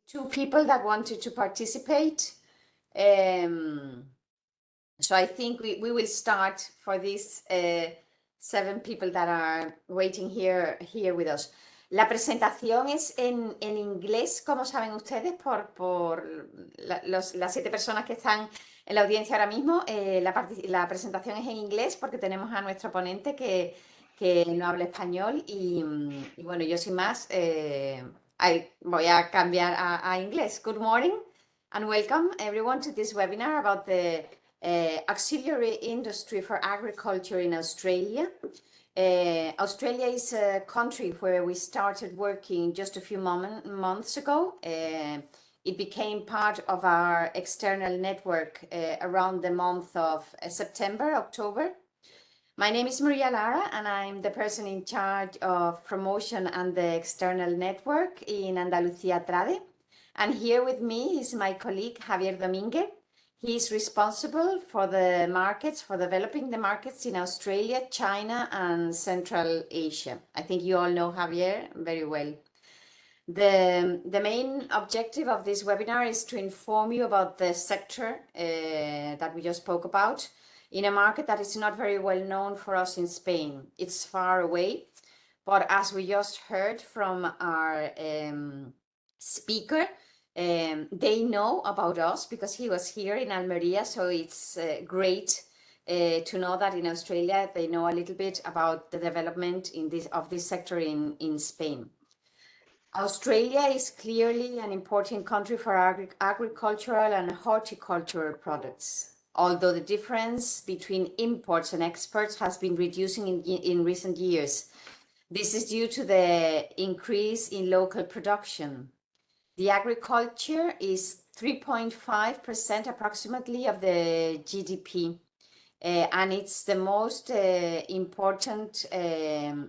two people that wanted to participate. So I think we will start for these 7 people that are waiting here with us. La presentación es en inglés, como saben ustedes, por las 7 personas que están en la audiencia ahora mismo. La presentación es en inglés porque tenemos a nuestro ponente que no habla español y bueno, yo sin más voy a cambiar a inglés. Good morning and welcome everyone to this webinar about the auxiliary industry for agriculture in Australia. Australia is a country where we started working just a few months ago. It became part of our external network around the month of September, October. My name is Maria Lara, and I'm the person in charge of promotion and the external network in Andalucía Trade. And here with me is my colleague Javier Domínguez. He is responsible for the markets, for developing the markets in Australia, China, and Central Asia. I think you all know Javier very well. The main objective of this webinar is to inform you about the sector that we just spoke about in a market that is not very well known for us in Spain. It's far away, but as we just heard from our speaker, they know about us because he was here in Almeria, so it's great to know that in Australia they know a little bit about the development of this sector in Spain. Australia is clearly an important country for agricultural and horticultural products, although the difference between imports and exports has been reducing in recent years. This is due to the increase in local production. The agriculture is 3.5% approximately of the GDP, and it's the most important,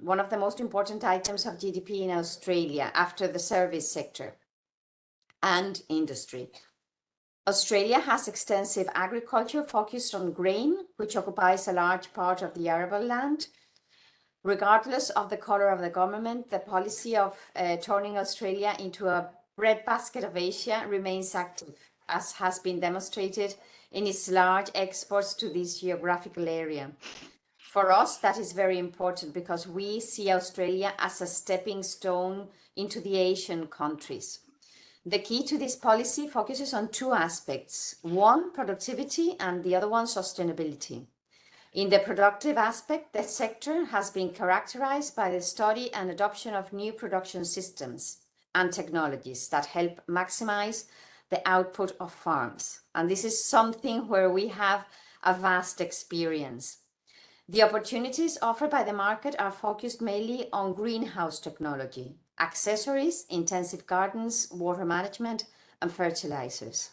one of the most important items of GDP in Australia after the service sector and industry. Australia has extensive agriculture focused on grain, which occupies a large part of the arable land. Regardless of the color of the government, the policy of turning Australia into a breadbasket of Asia remains active, as has been demonstrated in its large exports to this geographical area. For us, that is very important because we see Australia as a stepping stone into the Asian countries. The key to this policy focuses on 2 aspects. One, productivity, and the other one, sustainability. In the productive aspect, the sector has been characterized by the study and adoption of new production systems and technologies that help maximize the output of farms. And this is something where we have a vast experience. The opportunities offered by the market are focused mainly on greenhouse technology, accessories, intensive gardens, water management, and fertilizers.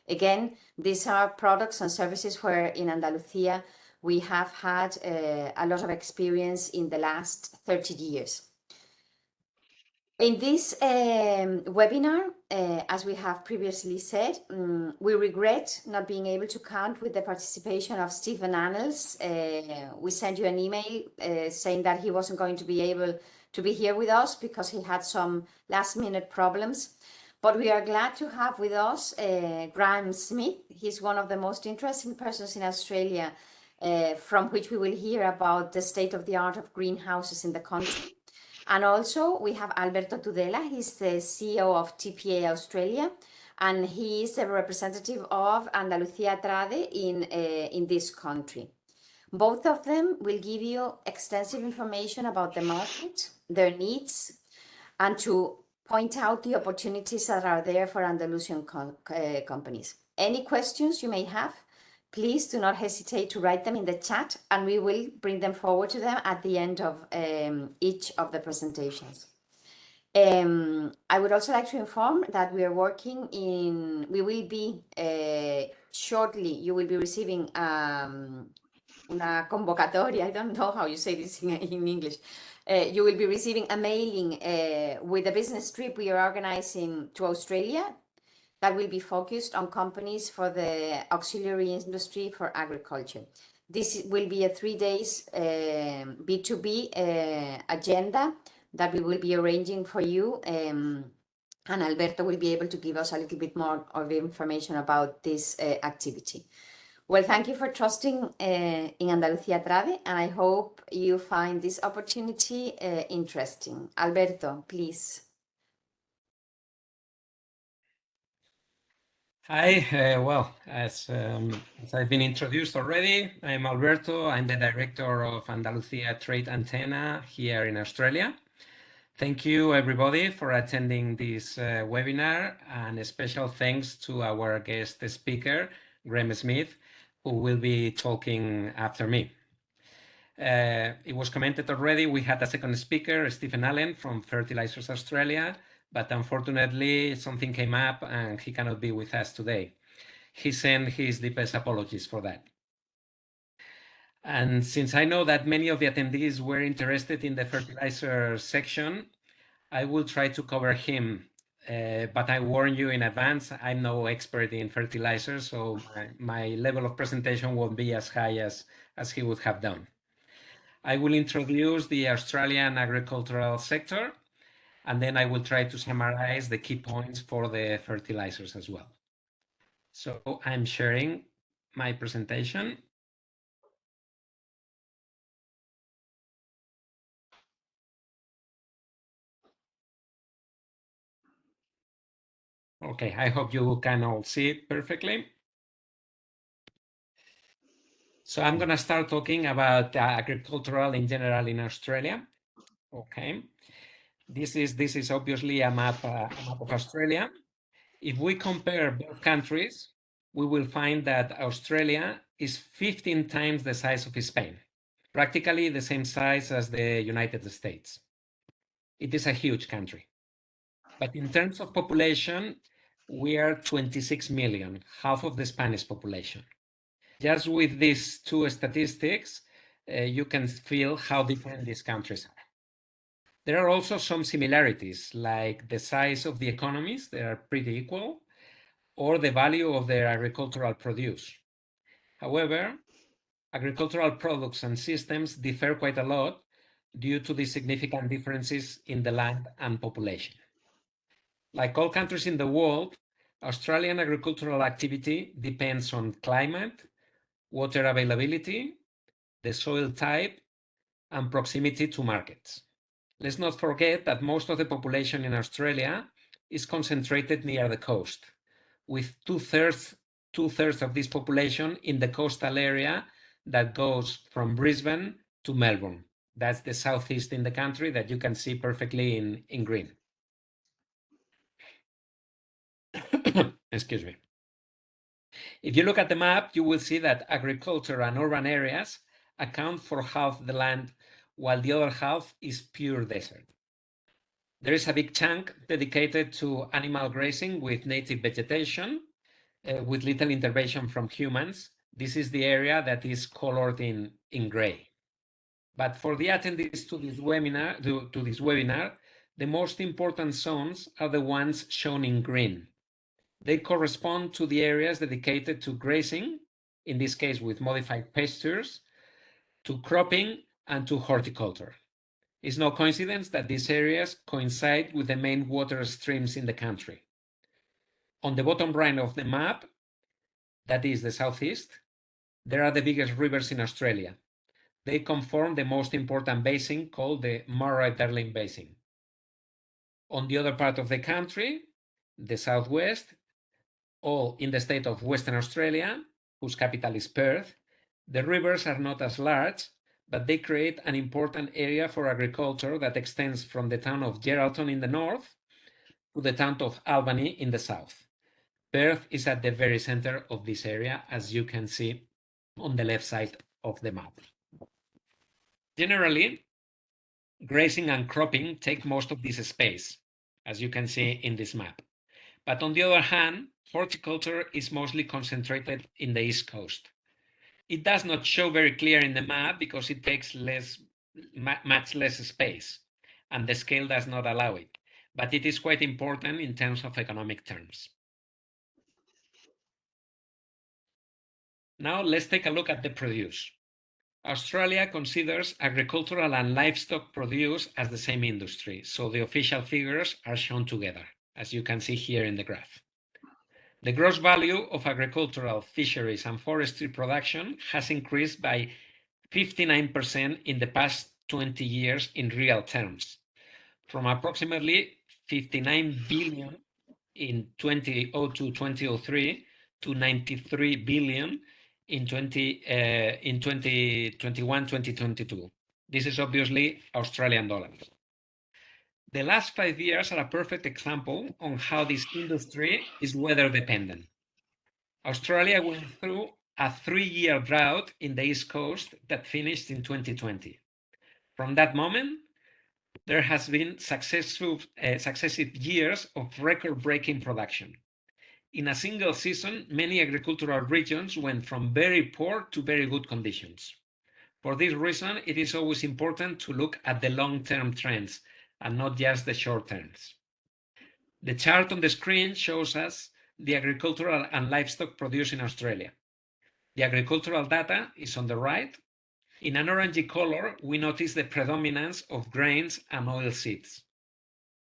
Again, these are products and services where in Andalucía we have had a lot of experience in the last 30 years. In this webinar, as we have previously said, we regret not being able to count with the participation of Stephen Annells. We sent you an email saying that he wasn't going to be able to be here with us because he had some last-minute problems. But we are glad to have with us Graeme Smith. He's one of the most interesting persons in Australia, from which we will hear about the state of the art of greenhouses in the country. And also we have Alberto Tudela. He's the CEO of TPA Australia, and he is the representative of Andalucía Trade in this country. Both of them will give you extensive information about the market, their needs, and to point out the opportunities that are there for Andalusian companies. Any questions you may have, please do not hesitate to write them in the chat, and we will bring them forward to them at the end of each of the presentations. I would also like to inform that we are working we will be shortly, you will be receiving una convocatoria, I don't know how you say this in English. You will be receiving a mailing with a business trip we are organizing to Australia that will be focused on companies for the auxiliary industry for agriculture. This will be a 3 days B2B agenda that we will be arranging for you and Alberto will be able to give us a little bit more of information about this activity. Well, thank you for trusting in Andalucía Trade, and I hope you find this opportunity interesting. Alberto, please. Hi, well, as I've been introduced already, I'm Alberto. I'm the director of Andalucía Trade Antenna here in Australia. Thank you, everybody, for attending this webinar, and a special thanks to our guest speaker, Graeme Smith, who will be talking after me. It was commented already, we had a second speaker, Stephen Allen from Fertilizers Australia, but unfortunately something came up and he cannot be with us today. He sent his deepest apologies for that. And since I know that many of the attendees were interested in the fertilizer section, I will try to cover him, but I warn you in advance, I'm no expert in fertilizers, so my level of presentation won't be as high as he would have done. I will introduce the Australian agricultural sector, and then I will try to summarize the key points for the fertilizers as well. So I'm sharing my presentation. Okay, I hope you can all see it perfectly. So I'm going to start talking about agricultural in general in Australia. Okay, this is obviously a map of Australia. If we compare both countries, we will find that Australia is 15 times the size of Spain, practically the same size as the United States. It is a huge country. But in terms of population, we are 26 million, half of the Spanish population. Just with these two statistics, you can feel how different these countries are. There are also some similarities, like the size of the economies, they are pretty equal, or the value of their agricultural produce. However, agricultural products and systems differ quite a lot due to the significant differences in the land and population. Like all countries in the world, Australian agricultural activity depends on climate, water availability, the soil type, and proximity to markets. Let's not forget that most of the population in Australia is concentrated near the coast, with two-thirds of this population in the coastal area that goes from Brisbane to Melbourne. That's the southeast in the country that you can see perfectly in green. Excuse me. If you look at the map, you will see that agriculture and urban areas account for half the land, while the other half is pure desert. There is a big chunk dedicated to animal grazing with native vegetation, with little intervention from humans. This is the area that is colored in gray. But for the attendees to this webinar, the most important zones are the ones shown in green. They correspond to the areas dedicated to grazing, in this case with modified pastures, to cropping, and to horticulture. It's no coincidence that these areas coincide with the main water streams in the country. On the bottom right of the map, that is the southeast, there are the biggest rivers in Australia. They conform the most important basin called the Murray-Darling Basin. On the other part of the country, the southwest, all in the state of Western Australia, whose capital is Perth, the rivers are not as large, but they create an important area for agriculture that extends from the town of Geraldton in the north to the town of Albany in the south. Perth is at the very center of this area, as you can see on the left side of the map. Generally, grazing and cropping take most of this space, as you can see in this map. But on the other hand, horticulture is mostly concentrated in the east coast. It does not show very clear in the map because it takes much less space, and the scale does not allow it. But it is quite important in terms of economic terms. Now let's take a look at the produce. Australia considers agricultural and livestock produce as the same industry, so the official figures are shown together. as you can see here in the graph. The gross value of agricultural, fisheries, and forestry production has increased by 59% in the past 20 years in real terms, from approximately 59 billion in 2002-2003 to 93 billion in 2021-2022. This is obviously Australian dollars. The last 5 years are a perfect example on how this industry is weather dependent. Australia went through a 3-year drought in the East Coast that finished in 2020. From that moment, there has been successive years of record-breaking production. In a single season, many agricultural regions went from very poor to very good conditions. For this reason, it is always important to look at the long-term trends and not just the short terms. The chart on the screen shows us the agricultural and livestock produce in Australia. The agricultural data is on the right. In an orangey color, we notice the predominance of grains and oilseeds.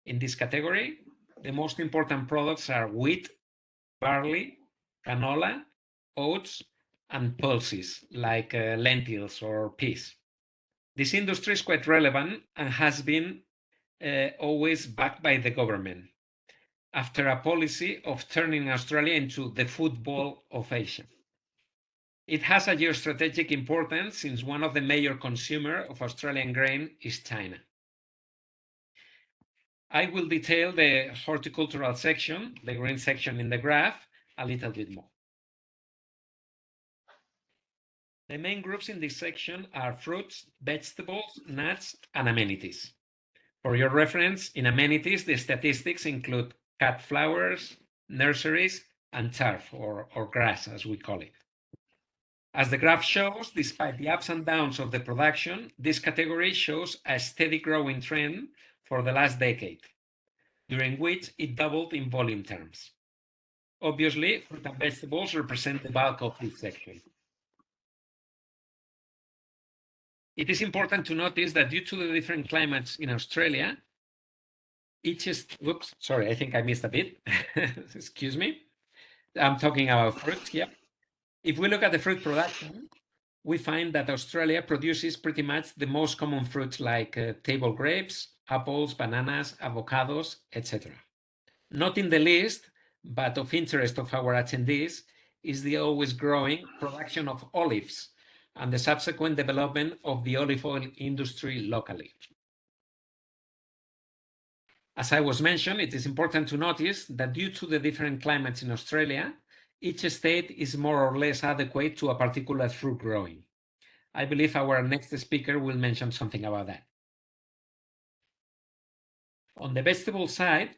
In this category, the most important products are wheat, barley, canola, oats, and pulses like lentils or peas. This industry is quite relevant and has been always backed by the government after a policy of turning Australia into the football of Asia. It has a geostrategic importance since one of the major consumers of Australian grain is China. I will detail the horticultural section, the green section in the graph, a little bit more. The main groups in this section are fruits, vegetables, nuts, and amenities. For your reference, in amenities, the statistics include cut flowers, nurseries, and turf, or grass, as we call it. As the graph shows, despite the ups and downs of the production, this category shows a steady growing trend for the last decade, during which it doubled in volume terms. Obviously, fruit and vegetables represent the bulk of this section. It is important to notice that due to the different climates in Australia, oops, sorry, I think I missed a bit. Excuse me. I'm talking about fruits here. If we look at the fruit production, we find that Australia produces pretty much the most common fruits like table grapes, apples, bananas, avocados, etc. Not in the list, but of interest of our attendees, is the always growing production of olives and the subsequent development of the olive oil industry locally. As I was mentioned, it is important to notice that due to the different climates in Australia, each state is more or less adequate to a particular fruit growing. I believe our next speaker will mention something about that. On the vegetable side,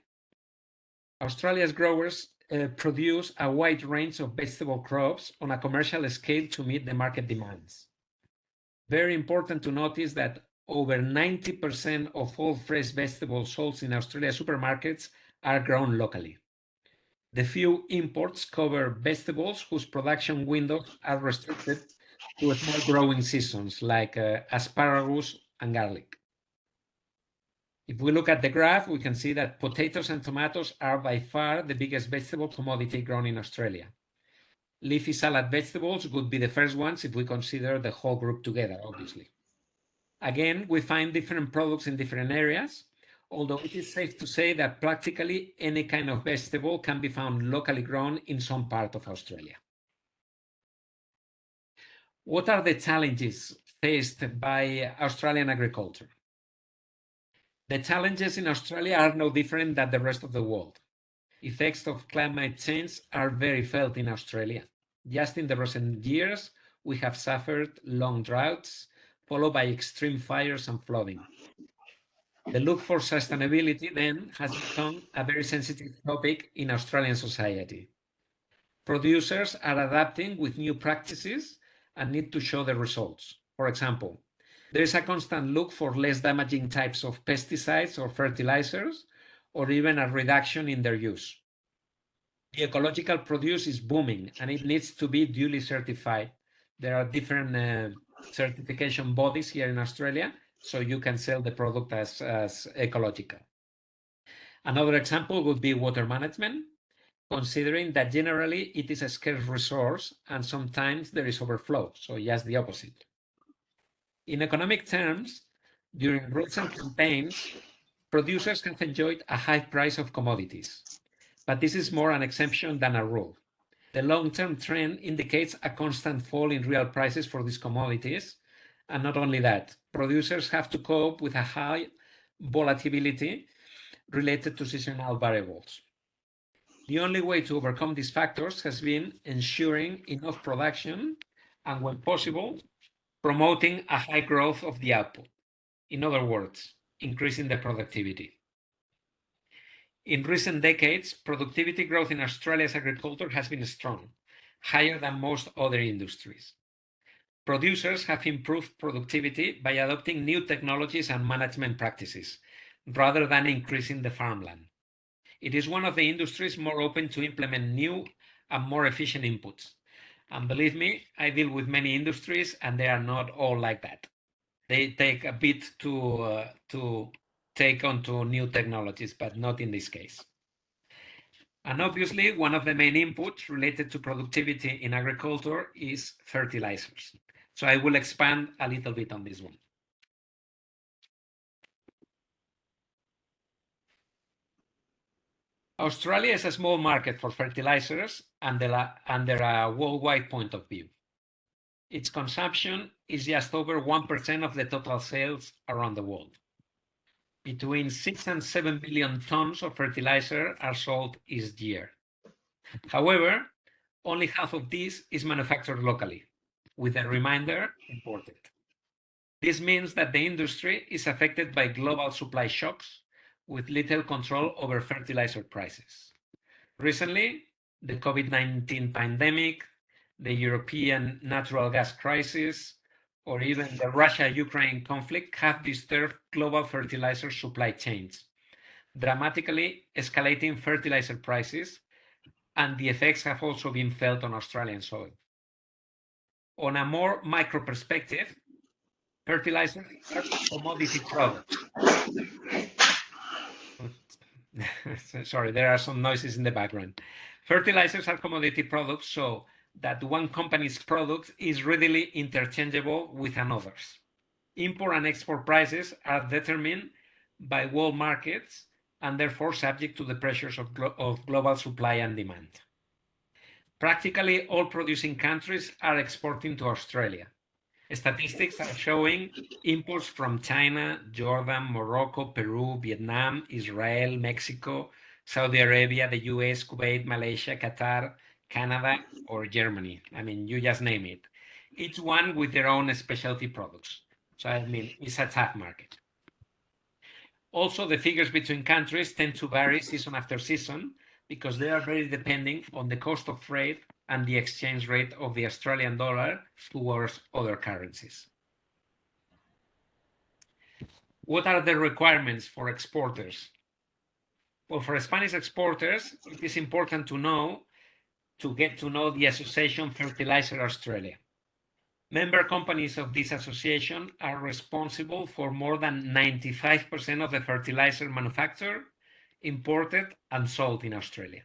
Australia's growers produce a wide range of vegetable crops on a commercial scale to meet the market demands. Very important to notice that over 90% of all fresh vegetables sold in Australia supermarkets are grown locally. The few imports cover vegetables whose production windows are restricted to small growing seasons like asparagus and garlic. If we look at the graph, we can see that potatoes and tomatoes are by far the biggest vegetable commodity grown in Australia. Leafy salad vegetables would be the first ones if we consider the whole group together, obviously. Again, we find different products in different areas, although it is safe to say that practically any kind of vegetable can be found locally grown in some part of Australia. What are the challenges faced by Australian agriculture? The challenges in Australia are no different than the rest of the world. Effects of climate change are very felt in Australia. Just in the recent years, we have suffered long droughts, followed by extreme fires and flooding. The look for sustainability then has become a very sensitive topic in Australian society. Producers are adapting with new practices and need to show the results. For example, there is a constant look for less damaging types of pesticides or fertilizers, or even a reduction in their use. The ecological produce is booming and it needs to be duly certified. There are different certification bodies here in Australia, so you can sell the product as ecological. Another example would be water management, considering that generally it is a scarce resource and sometimes there is overflow, so just the opposite. In economic terms, during recent campaigns, producers have enjoyed a high price of commodities, but this is more an exception than a rule. The long-term trend indicates a constant fall in real prices for these commodities, and not only that, producers have to cope with a high volatility related to seasonal variables. The only way to overcome these factors has been ensuring enough production and, when possible, promoting a high growth of the output. In other words, increasing the productivity. In recent decades, productivity growth in Australia's agriculture has been strong, higher than most other industries. Producers have improved productivity by adopting new technologies and management practices, rather than increasing the farmland. It is one of the industries more open to implement new and more efficient inputs. And believe me, I deal with many industries and they are not all like that. They take a bit to take onto new technologies, but not in this case. And obviously, one of the main inputs related to productivity in agriculture is fertilizers. So I will expand a little bit on this one. Australia is a small market for fertilizers under a worldwide point of view. Its consumption is just over 1% of the total sales around the world. Between 6 and 7 billion tons of fertilizer are sold each year. However, only half of this is manufactured locally, with the remainder imported. This means that the industry is affected by global supply shocks with little control over fertilizer prices. Recently, the COVID-19 pandemic, the European natural gas crisis, or even the Russia-Ukraine conflict have disturbed global fertilizer supply chains, dramatically escalating fertilizer prices, and the effects have also been felt on Australian soil. On a more micro perspective, fertilizers are commodity products. Sorry, there are some noises in the background. Fertilizers are commodity products, so that one company's product is readily interchangeable with another's. Import and export prices are determined by world markets and therefore subject to the pressures of global supply and demand. Practically all producing countries are exporting to Australia. Statistics are showing imports from China, Jordan, Morocco, Peru, Vietnam, Israel, Mexico, Saudi Arabia, the US, Kuwait, Malaysia, Qatar, Canada, or Germany. I mean, you just name it. Each one with their own specialty products. So, I mean, it's a tough market. Also, the figures between countries tend to vary season after season because they are very depending on the cost of freight and the exchange rate of the Australian dollar towards other currencies. What are the requirements for exporters? Well, for Spanish exporters, it is important to get to know the association Fertilizer Australia. Member companies of this association are responsible for more than 95% of the fertilizer manufactured, imported, and sold in Australia.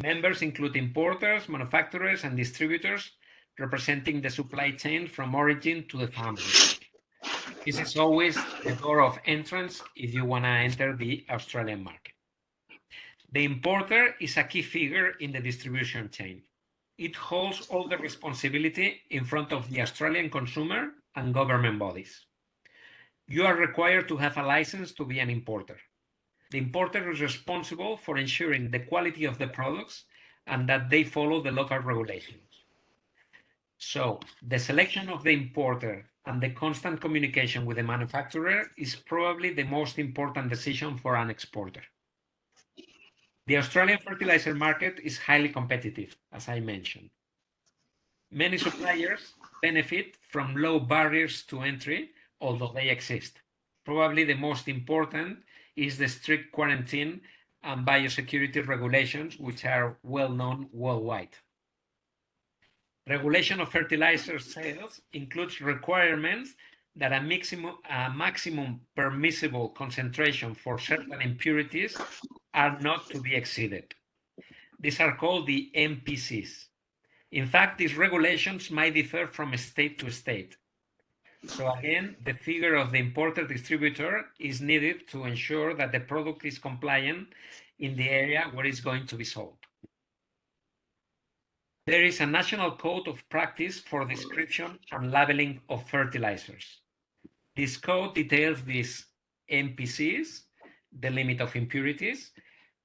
Members include importers, manufacturers, and distributors representing the supply chain from origin to the farm. This is always the door of entrance if you want to enter the Australian market. The importer is a key figure in the distribution chain. It holds all the responsibility in front of the Australian consumer and government bodies. You are required to have a license to be an importer. The importer is responsible for ensuring the quality of the products and that they follow the local regulations. So, the selection of the importer and the constant communication with the manufacturer is probably the most important decision for an exporter. The Australian fertilizer market is highly competitive, as I mentioned. Many suppliers benefit from low barriers to entry, although they exist. Probably the most important is the strict quarantine and biosecurity regulations, which are well known worldwide. Regulation of fertilizer sales includes requirements that a maximum permissible concentration for certain impurities are not to be exceeded. These are called the MPCs. In fact, these regulations might differ from state to state. So again, the figure of the importer distributor is needed to ensure that the product is compliant in the area where it's going to be sold. There is a national code of practice for description and labeling of fertilizers. This code details these MPCs, the limit of impurities,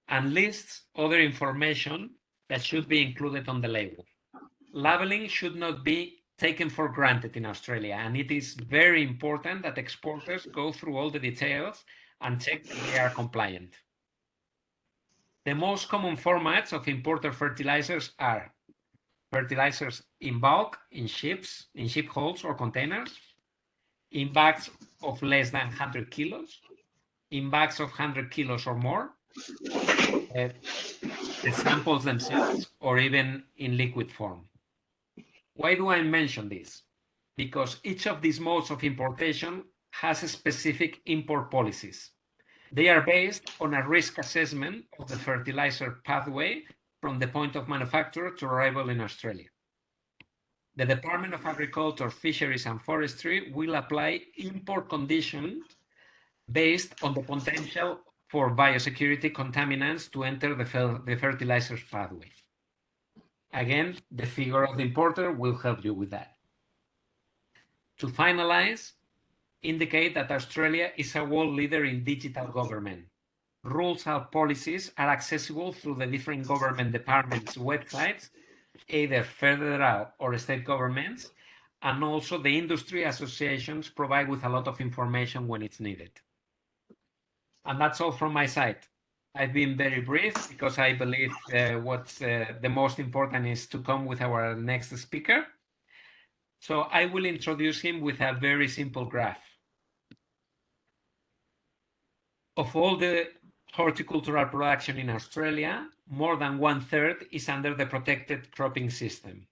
and lists other information that should be included on the label. Labeling should not be taken for granted in Australia, and it is very important that exporters go through all the details and check that they are compliant. The most common formats of importer fertilizers are fertilizers in bulk, in ships, in ship holds or containers, in bags of less than 100 kilos, in bags of 100 kilos or more, the samples themselves, or even in liquid form. Why do I mention this? Because each of these modes of importation has a specific import policies. They are based on a risk assessment of the fertilizer pathway from the point of manufacture to arrival in Australia. The Department of Agriculture, Fisheries and Forestry will apply import conditions based on the potential for biosecurity contaminants to enter the fertilizer's pathway. Again, the figure of the importer will help you with that. To finalize, indicate that Australia is a world leader in digital government. Rules and policies are accessible through the different government departments' websites, either federal or state governments, and also the industry associations provide with a lot of information when it's needed. And that's all from my side. I've been very brief because I believe what's the most important is to come with our next speaker. So I will introduce him with a very simple graph. Of all the horticultural production in Australia, more than 1/3 is under the protected cropping system.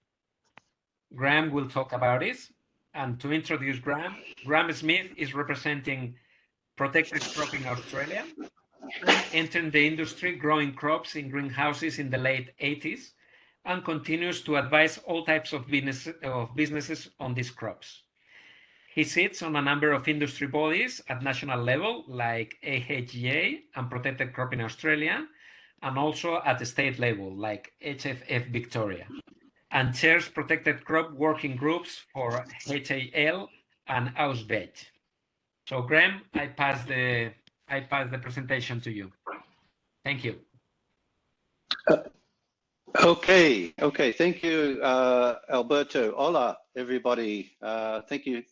Graeme will talk about it. And to introduce Graeme, Graeme Smith is representing Protected Cropping Australia and entered the industry growing crops in greenhouses in the late 80s and continues to advise all types of businesses on these crops. He sits on a number of industry bodies at national level, like AHGA and Protected Cropping Australia, and also at the state level, like HFF Victoria, and chairs protected crop working groups for HAL and AusVeg. So, Graeme, I pass the presentation to you. Thank you. Okay. Thank you, Alberto. Hola, everybody. Thank you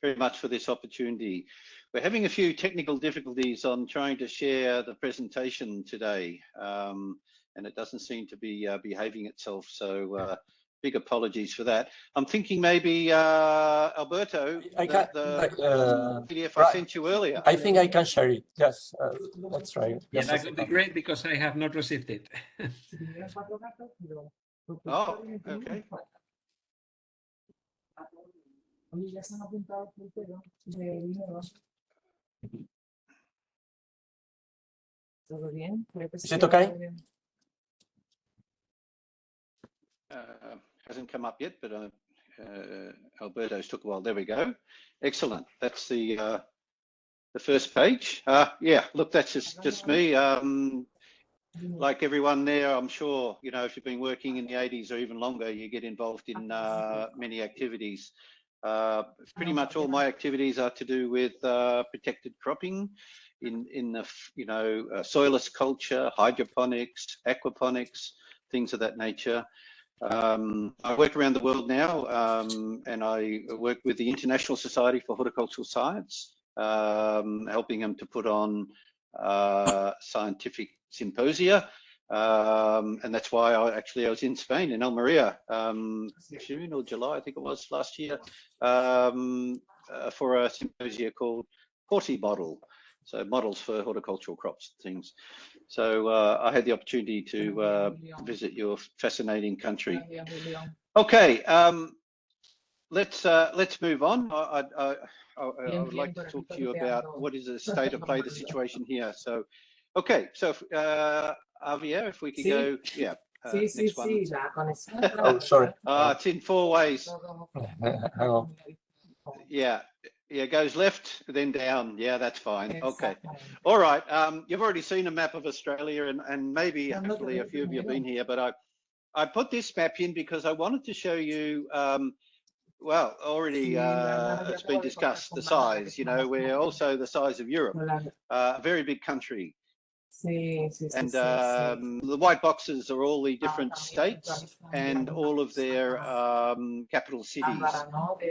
very much for this opportunity. We're having a few technical difficulties on trying to share the presentation today, and it doesn't seem to be behaving itself. So big apologies for that. I'm thinking maybe, Alberto, the PDF I sent you earlier. I think I can share it. Yes, let's try it. Yeah, that would be great because I have not received it. Oh, okay. Is it okay? Hasn't come up yet, but Alberto's took a while. There we go. Excellent. That's the first page. Yeah, look, that's just me. Like everyone there, I'm sure, you know, if you've been working in the 80s or even longer, you get involved in many activities. Pretty much all my activities are to do with protected cropping in the, you know, soilless culture, hydroponics, aquaponics, things of that nature. I work around the world now, and I work with the International Society for Horticultural Science, helping them to put on scientific symposia, and that's why I was in Spain, in Almeria, June or July, I think it was, last year, for a symposia called Horti Model, so models for horticultural crops and things. So I had the opportunity to visit your fascinating country. Okay, let's move on. I would like to talk to you about what is the state of play, the situation here. So, okay, so Javier, if we could go, yeah, next one. Oh, sorry. It's in 4 ways. Hang on. Yeah, it goes left, then down. Yeah, that's fine. Okay. All right. You've already seen a map of Australia, and maybe hopefully a few of you have been here, but I put this map in because I wanted to show you, well, already it's been discussed, the size, you know, we're also the size of Europe, a very big country. And the white boxes are all the different states and all of their capital cities,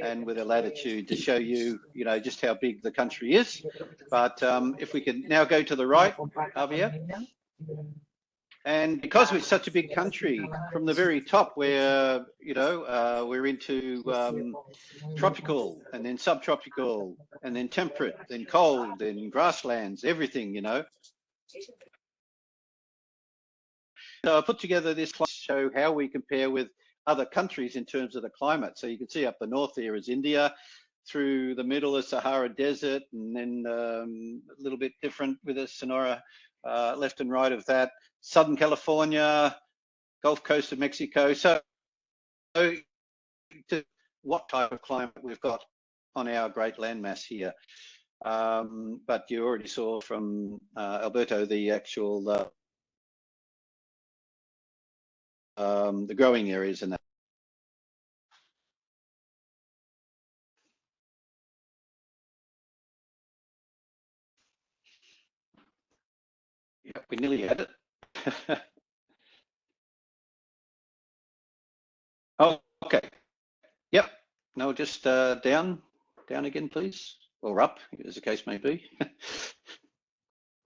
and with a latitude to show you, you know, just how big the country is. But if we can now go to the right, Javier. And because it's such a big country, from the very top, where you know we're into tropical, and then subtropical, and then temperate, then cold, then grasslands, everything, you know. So I put together this to show how we compare with other countries in terms of the climate. So you can see up the north there is India, through the middle is Sahara Desert, and then a little bit different with the Sonora left and right of that. Southern California, Gulf Coast of Mexico. So to what type of climate we've got on our great landmass here. But you already saw from Alberto the actual the growing areas and that. Yeah, we nearly had it. Oh, okay. Yep. No, just down again, please, or up, as the case may be.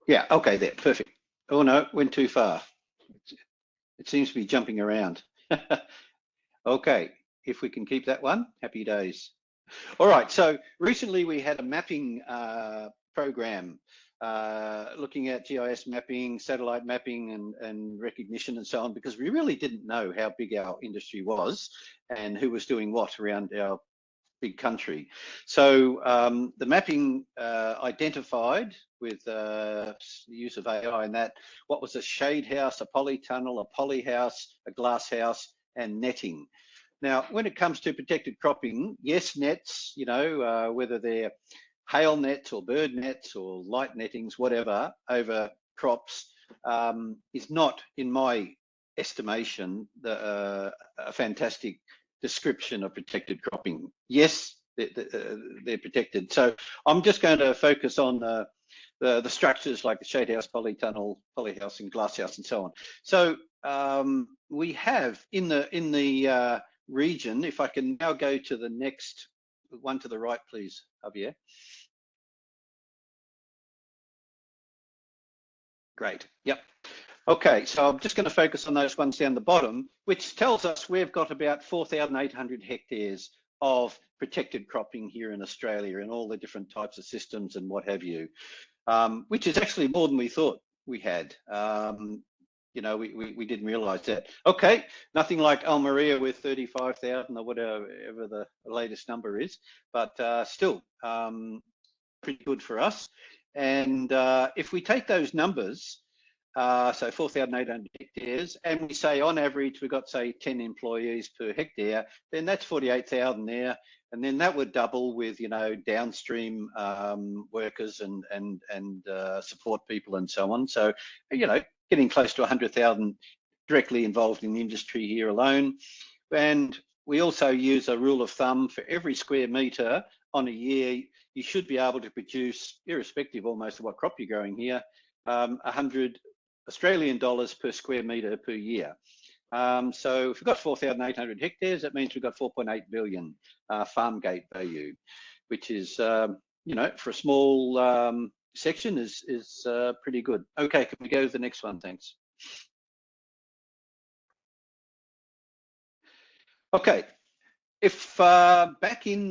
Yeah. Okay. There. Perfect. Oh no, went too far. It seems to be jumping around. Okay. If we can keep that one, happy days. All right. So recently we had a mapping program looking at GIS mapping, satellite mapping, and recognition and so on, because we really didn't know how big our industry was and who was doing what around our big country. So the mapping identified with the use of AI and that, what was a shade house, a polytunnel, a polyhouse, a glass house, and netting. Now, when it comes to protected cropping, yes, nets, you know, whether they're hail nets or bird nets or light nettings, whatever, over crops, is not, in my estimation, a fantastic description of protected cropping. Yes, they're protected. So I'm just going to focus on the structures like the shade house, polytunnel, polyhouse, and glass house, and so on. So we have in the region, if I can now go to the next one to the right, please, Javier. Great. Yep. Okay, so I'm just going to focus on those ones down the bottom, which tells us we've got about 4,800 hectares of protected cropping here in Australia, and all the different types of systems and what have you, which is actually more than we thought we had. You know, we didn't realise that. Okay, nothing like Almeria with 35,000 or whatever the latest number is, but still pretty good for us. And if we take those numbers, so 4,800 hectares, and we say on average we've got, say, 10 employees per hectare, then that's 48,000 there, and then that would double with, you know, downstream workers and support people and so on. So, you know, getting close to 100,000 directly involved in the industry here alone. And we also use a rule of thumb: for every square metre on a year, you should be able to produce, irrespective almost of what crop you're growing here, 100 Australian dollars per square metre per year. So if we've got 4,800 hectares, that means we've got 4.8 billion farm gate value, which is, you know, for a small section is pretty good. Okay, can we go to the next one? Thanks. Okay, if back in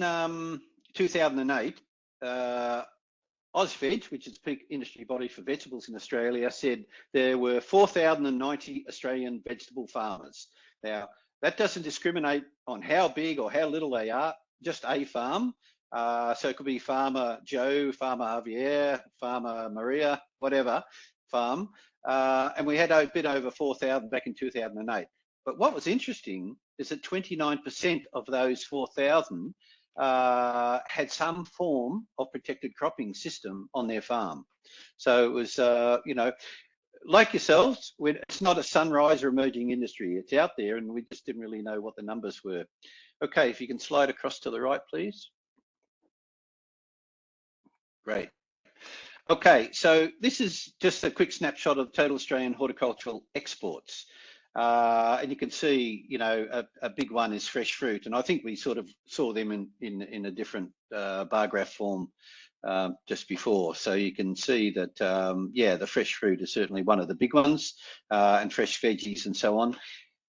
2008, AusVeg, which is the peak industry body for vegetables in Australia, said there were 4,090 Australian vegetable farmers. Now, that doesn't discriminate on how big or how little they are. just a farm. So it could be Farmer Joe, Farmer Javier, Farmer Maria, whatever farm. And we had a bit over 4,000 back in 2008. But what was interesting is that 29% of those 4,000 had some form of protected cropping system on their farm. So it was, you know, like yourselves, it's not a sunrise or emerging industry. It's out there, and we just didn't really know what the numbers were. Okay, if you can slide across to the right, please. Great. Okay, so this is just a quick snapshot of total Australian horticultural exports. And you can see, you know, a big one is fresh fruit. And I think we sort of saw them in a different bar graph form just before. So you can see that, yeah, the fresh fruit is certainly one of the big ones, and fresh veggies and so on.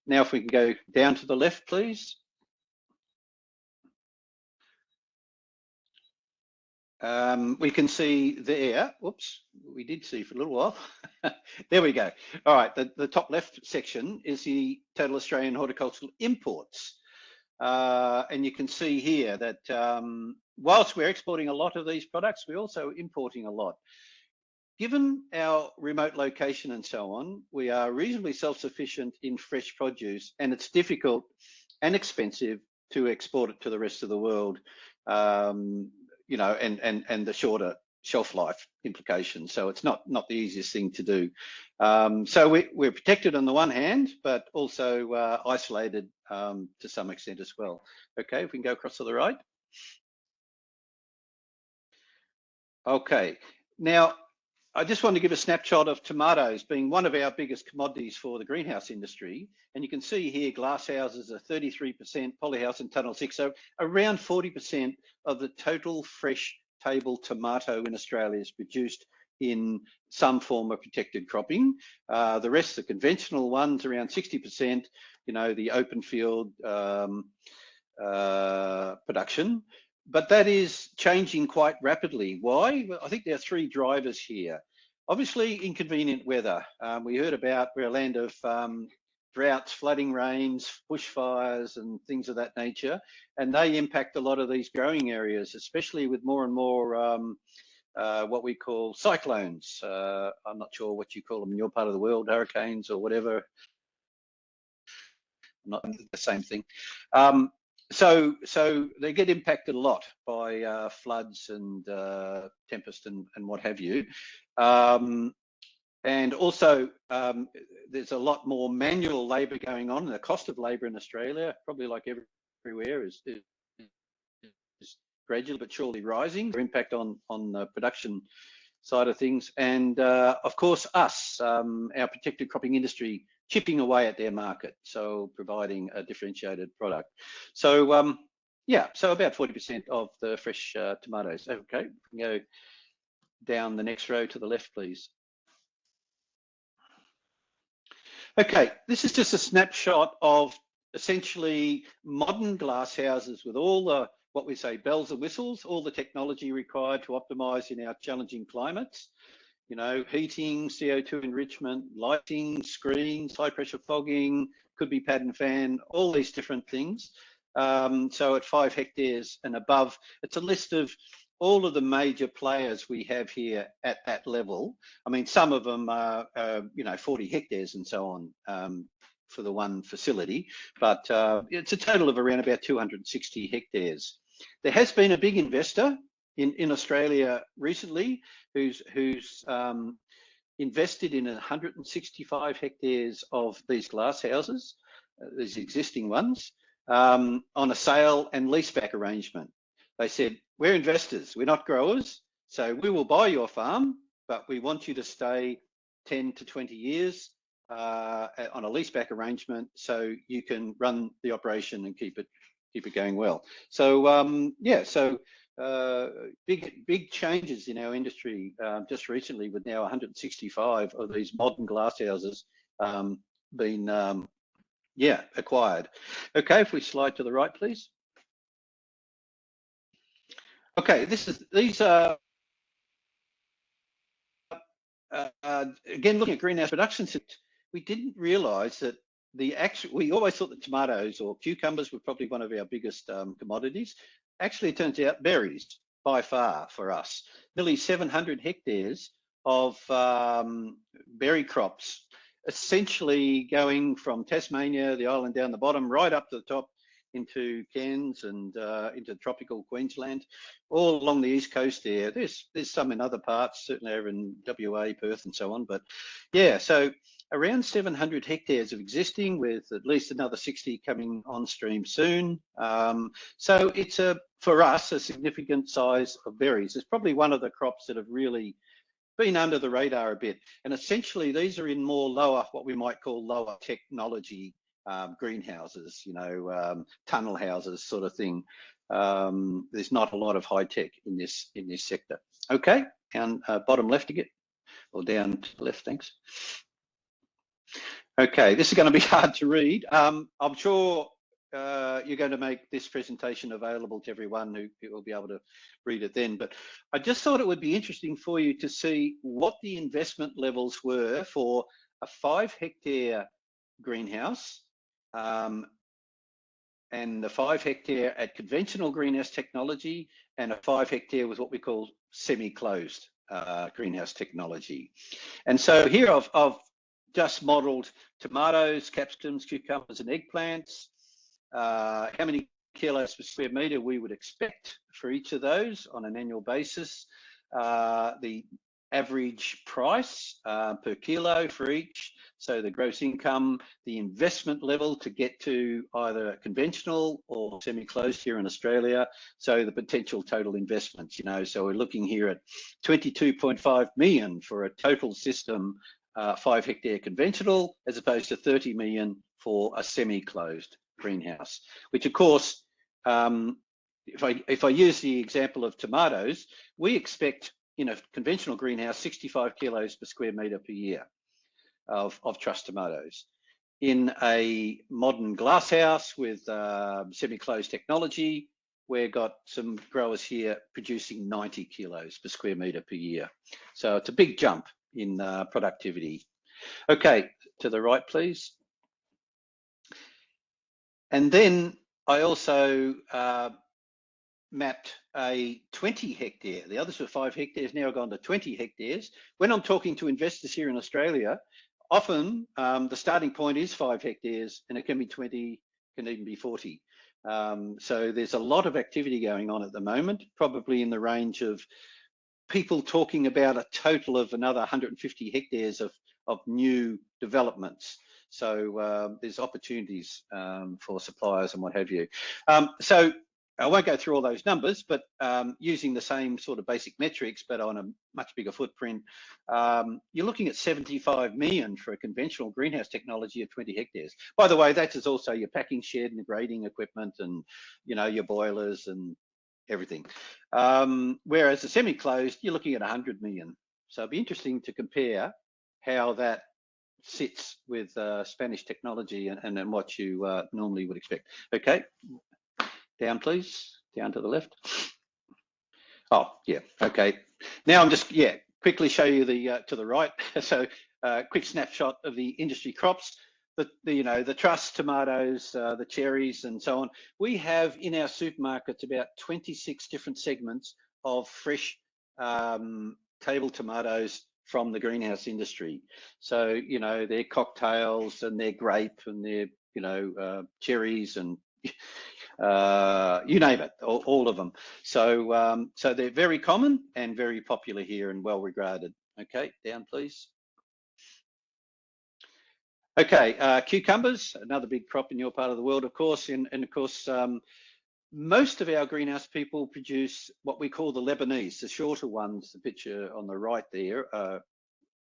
Now, if we can go down to the left, please. We can see there, whoops, we did see for a little while. There we go. All right, the top left section is the total Australian horticultural imports. And you can see here that whilst we're exporting a lot of these products, we're also importing a lot. Given our remote location and so on, we are reasonably self-sufficient in fresh produce, and it's difficult and expensive to export it to the rest of the world. You know, and the shorter shelf life implications. So it's not the easiest thing to do. So we're protected on the one hand, but also isolated to some extent as well. Okay, if we can go across to the right. Okay, now I just want to give a snapshot of tomatoes being one of our biggest commodities for the greenhouse industry. And you can see here, glass houses are 33%, polyhouse and tunnel 6%. So around 40% of the total fresh table tomato in Australia is produced in some form of protected cropping. The rest, the conventional ones, around 60%, you know, the open field production. But that is changing quite rapidly. Why? Well, I think there are three drivers here. Obviously, inconvenient weather. We heard about we're a land of droughts, flooding rains, bushfires, and things of that nature, and they impact a lot of these growing areas, especially with more and more what we call cyclones. I'm not sure what you call them in your part of the world, hurricanes or whatever. Not the same thing. So they get impacted a lot by floods and tempest and what have you. And also there's a lot more manual labour going on. The cost of labour in Australia, probably like everywhere, is gradually but surely rising. Their impact on the production side of things. And of course us, our protected cropping industry, chipping away at their market, so providing a differentiated product. So yeah, so about 40% of the fresh tomatoes. Okay, we can go down the next row to the left, please. Okay, this is just a snapshot of essentially modern glass houses with all the, what we say, bells and whistles, all the technology required to optimize in our challenging climates. You know, heating, CO2 enrichment, lighting, screens, high pressure fogging, could be pad and fan, all these different things. So at 5 hectares and above, it's a list of all of the major players we have here at that level. I mean, some of them are, you know, 40 hectares and so on for the one facility, but it's a total of around about 260 hectares. There has been a big investor in Australia recently who's invested in 165 hectares of these glass houses, these existing ones, on a sale and leaseback arrangement. They said, we're investors, we're not growers, so we will buy your farm, but we want you to stay 10 to 20 years on a leaseback arrangement so you can run the operation and keep it going well. So yeah, so big changes in our industry just recently, with now 165 of these modern glass houses been yeah, acquired. Okay, if we slide to the right, please. Okay, these are again looking at greenhouse production. We didn't realise that we always thought that tomatoes or cucumbers were probably one of our biggest commodities. Actually, it turns out berries by far for us. Nearly 700 hectares of berry crops, essentially going from Tasmania, the island down the bottom, right up to the top into Cairns and into tropical Queensland, all along the east coast there. There's some in other parts, certainly over in WA, Perth and so on. But yeah, so around 700 hectares of existing, with at least another 60 coming on stream soon. So it's for us, a significant size of berries. It's probably one of the crops that have really been under the radar a bit. And essentially these are in more lower, what we might call lower technology greenhouses, you know, tunnel houses sort of thing. There's not a lot of high tech in this sector. Okay, and bottom left again, or down to the left, thanks. Okay, this is going to be hard to read. I'm sure you're going to make this presentation available to everyone who will be able to read it then, but I just thought it would be interesting for you to see what the investment levels were for a 5 hectare greenhouse and the 5 hectare at conventional greenhouse technology, and a 5 hectare with what we call semi-closed greenhouse technology. And so here I've just modelled tomatoes, capsicums, cucumbers and eggplants, how many kilos per square metre we would expect for each of those on an annual basis, the average price per kilo for each, so the gross income, the investment level to get to either conventional or semi-closed here in Australia, so the potential total investments, you know, so we're looking here at 22.5 million for a total system, 5 hectare conventional, as opposed to 30 million for a semi-closed greenhouse, which of course, if I use the example of tomatoes, we expect in a conventional greenhouse 65 kilos per square metre per year of truss tomatoes. In a modern glass house with semi-closed technology, we've got some growers here producing 90 kilos per square metre per year. So it's a big jump in productivity. Okay, to the right, please. And then I also mapped a 20 hectare. The others were 5 hectares, now gone to 20 hectares. When I'm talking to investors here in Australia, often the starting point is 5 hectares, and it can be 20, can even be 40. So there's a lot of activity going on at the moment, probably in the range of people talking about a total of another 150 hectares of new developments. So there's opportunities for suppliers and what have you. So I won't go through all those numbers, but using the same sort of basic metrics, but on a much bigger footprint, you're looking at 75 million for a conventional greenhouse technology of 20 hectares. By the way, that is also your packing shed and the grading equipment and, you know, your boilers and everything. Whereas the semi-closed, you're looking at 100 million. So it'd be interesting to compare how that sits with Spanish technology and what you normally would expect. Okay. Down, please. Down to the left. Oh, yeah. Okay. Now I'm just, yeah, quickly show you the to the right. So quick snapshot of the industry crops. You know, the truss tomatoes, the cherries, and so on. We have in our supermarkets about 26 different segments of fresh table tomatoes from the greenhouse industry. So, you know, they're cocktails and they're grape and they're, you know, cherries and you name it, all of them. So so they're very common and very popular here and well regarded. Okay, down please. Okay, cucumbers, another big crop in your part of the world, of course, and of course most of our greenhouse people produce what we call the Lebanese, the shorter ones, the picture on the right there,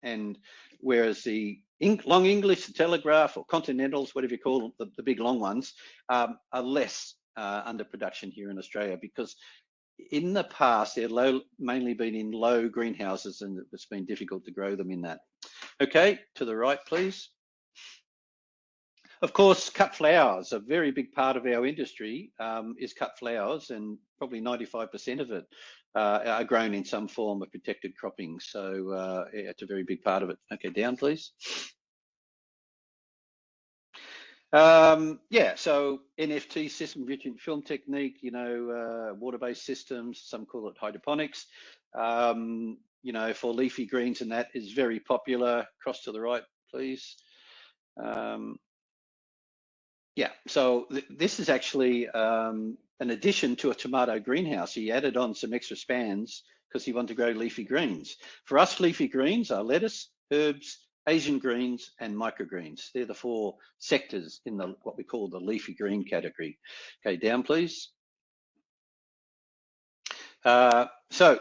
and whereas the long English, the Telegraph or Continentals, whatever you call them, the big long ones, are less under production here in Australia, because in the past they've mainly been in low greenhouses and it's been difficult to grow them in that. Okay, to the right, please. Of course, cut flowers, a very big part of our industry is cut flowers, and probably 95% of it are grown in some form of protected cropping. So it's a very big part of it. Okay, down please. Yeah, so NFT system, nutrient film technique, you know, water-based systems, some call it hydroponics. You know, for leafy greens, and that is very popular. Cross to the right, please. Yeah, so this is actually an addition to a tomato greenhouse. He added on some extra spans because he wanted to grow leafy greens. For us, leafy greens are lettuce, herbs, Asian greens, and microgreens. They're the 4 sectors in the what we call the leafy green category. Okay, down please. So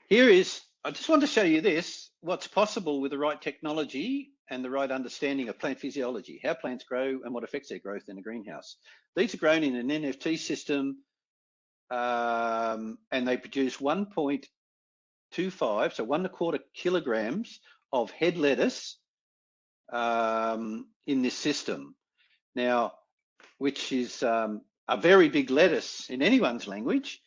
here is, I just want to show you this, what's possible with the right technology and the right understanding of plant physiology, how plants grow and what affects their growth in a greenhouse. These are grown in an NFT system, and they produce 1.25, so 1.25 kilograms of head lettuce in this system. Now, which is a very big lettuce in anyone's language,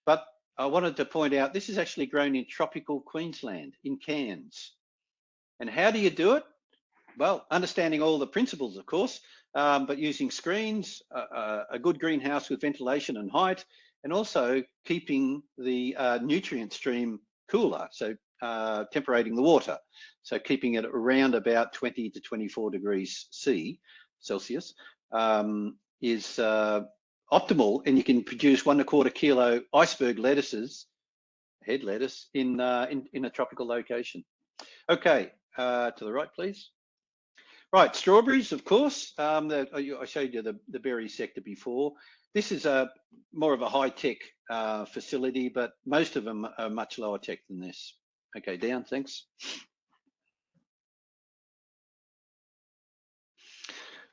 but I wanted to point out this is actually grown in tropical Queensland in cans. And how do you do it? Well, understanding all the principles, of course, but using screens, a good greenhouse with ventilation and height, and also keeping the nutrient stream cooler, so temperating the water. So keeping it around about 20 to 24 degrees Celsius is optimal, and you can produce 1.25 kilo iceberg lettuces, head lettuce, in a tropical location. Okay, to the right, please. Right, strawberries, of course. I showed you the berry sector before. This is more of a high-tech facility, but most of them are much lower tech than this. Okay, down, thanks.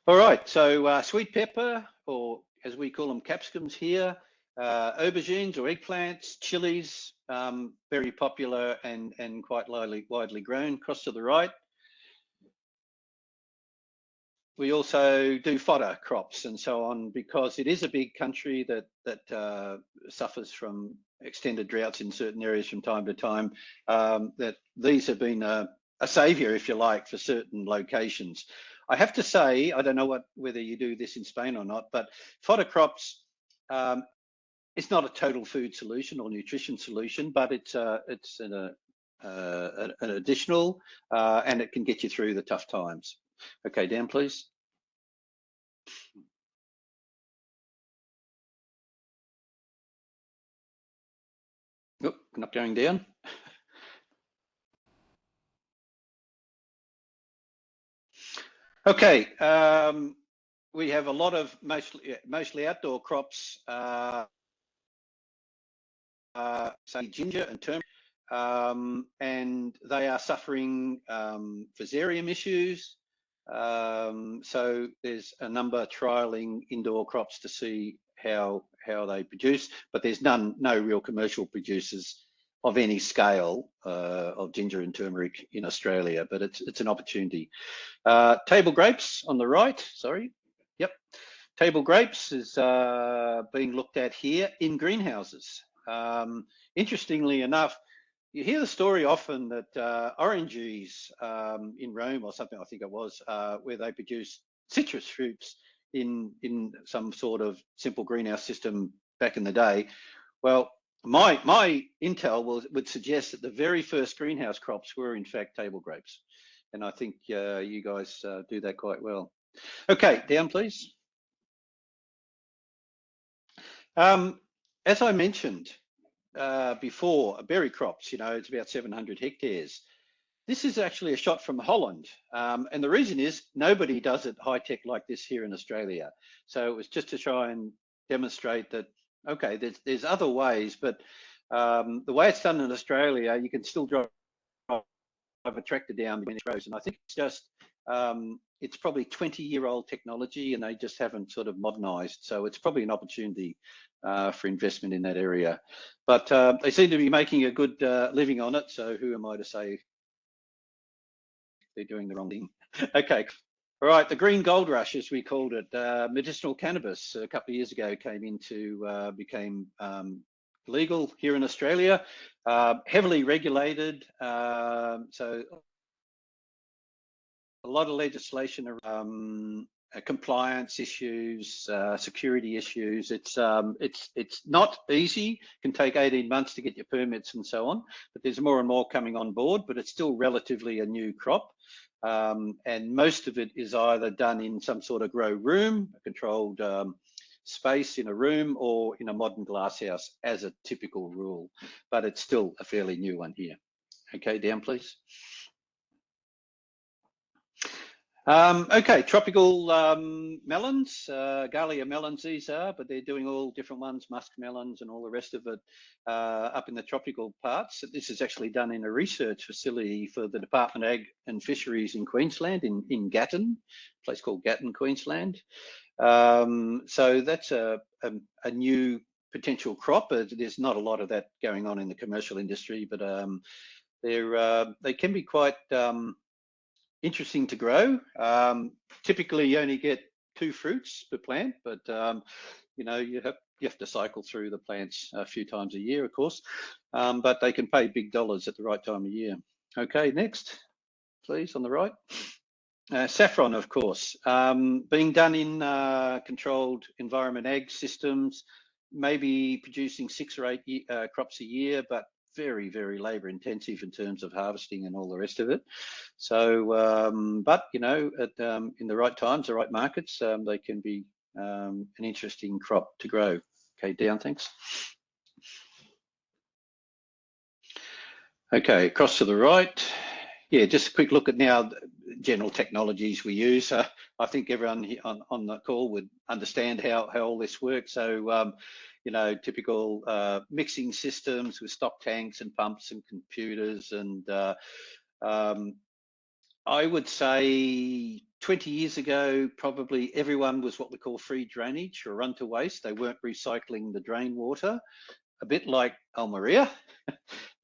All right, so sweet pepper, or as we call them, capsicums here, aubergines or eggplants, chilies, very popular and quite widely grown. Cross to the right. We also do fodder crops and so on, because it is a big country that suffers from extended droughts in certain areas from time to time. That these have been a saviour, if you like, for certain locations. I have to say, I don't know whether you do this in Spain or not, but fodder crops, it's not a total food solution or nutrition solution, but it's an additional, and it can get you through the tough times. Okay, down please. Oh, not going down. Okay, we have a lot of mostly outdoor crops, say ginger and turmeric, and they are suffering fusarium issues. So there's a number trialing indoor crops to see how they produce, but there's no real commercial producers of any scale of ginger and turmeric in Australia, but it's an opportunity. Table grapes on the right, sorry. Yep, table grapes is being looked at here in greenhouses. Interestingly enough, you hear the story often that oranges in Rome or something, I think it was, where they produce citrus fruits in some sort of simple greenhouse system back in the day. Well, my intel would suggest that the very first greenhouse crops were in fact table grapes, and I think you guys do that quite well. Okay, down please. As I mentioned before, berry crops, you know, it's about 700 hectares. This is actually a shot from Holland, and the reason is nobody does it high tech like this here in Australia. So it was just to try and demonstrate that, okay, there's other ways, but the way it's done in Australia, you can still drive a tractor down between rows, and I think it's just it's probably 20-year-old technology, and they just haven't sort of modernized. So it's probably an opportunity for investment in that area. But they seem to be making a good living on it. So who am I to say they're doing the wrong thing? Okay. All right, the green gold rush, as we called it, medicinal cannabis a couple of years ago became legal here in Australia, heavily regulated. So a lot of legislation compliance issues, security issues. It's not easy. It can take 18 months to get your permits and so on, but there's more and more coming on board, but it's still relatively a new crop. And most of it is either done in some sort of grow room, a controlled space in a room, or in a modern glasshouse as a typical rule, but it's still a fairly new one here. Okay, down please. Okay, tropical melons, Galia melons these are, but they're doing all different ones, musk melons and all the rest of it up in the tropical parts. This is actually done in a research facility for the Department of Ag and Fisheries in Queensland, in Gatton, a place called Gatton, Queensland. So that's a new potential crop. There's not a lot of that going on in the commercial industry, but they can be quite interesting to grow. Typically you only get 2 fruits per plant, but you know, you have to cycle through the plants a few times a year, of course, but they can pay big dollars at the right time of year. Okay, next please, on the right. Saffron, of course, being done in controlled environment ag systems, maybe producing 6 or 8 crops a year, but very, very labor intensive in terms of harvesting and all the rest of it. So, but you know, in the right times, the right markets, they can be an interesting crop to grow. Okay, down, thanks. Okay, across to the right. Yeah, just a quick look at now general technologies we use. I think everyone here on the call would understand how all this works. So, you know, typical mixing systems with stock tanks and pumps and computers. And I would say 20 years ago, probably everyone was what we call free drainage or run to waste. They weren't recycling the drain water, a bit like Almeria.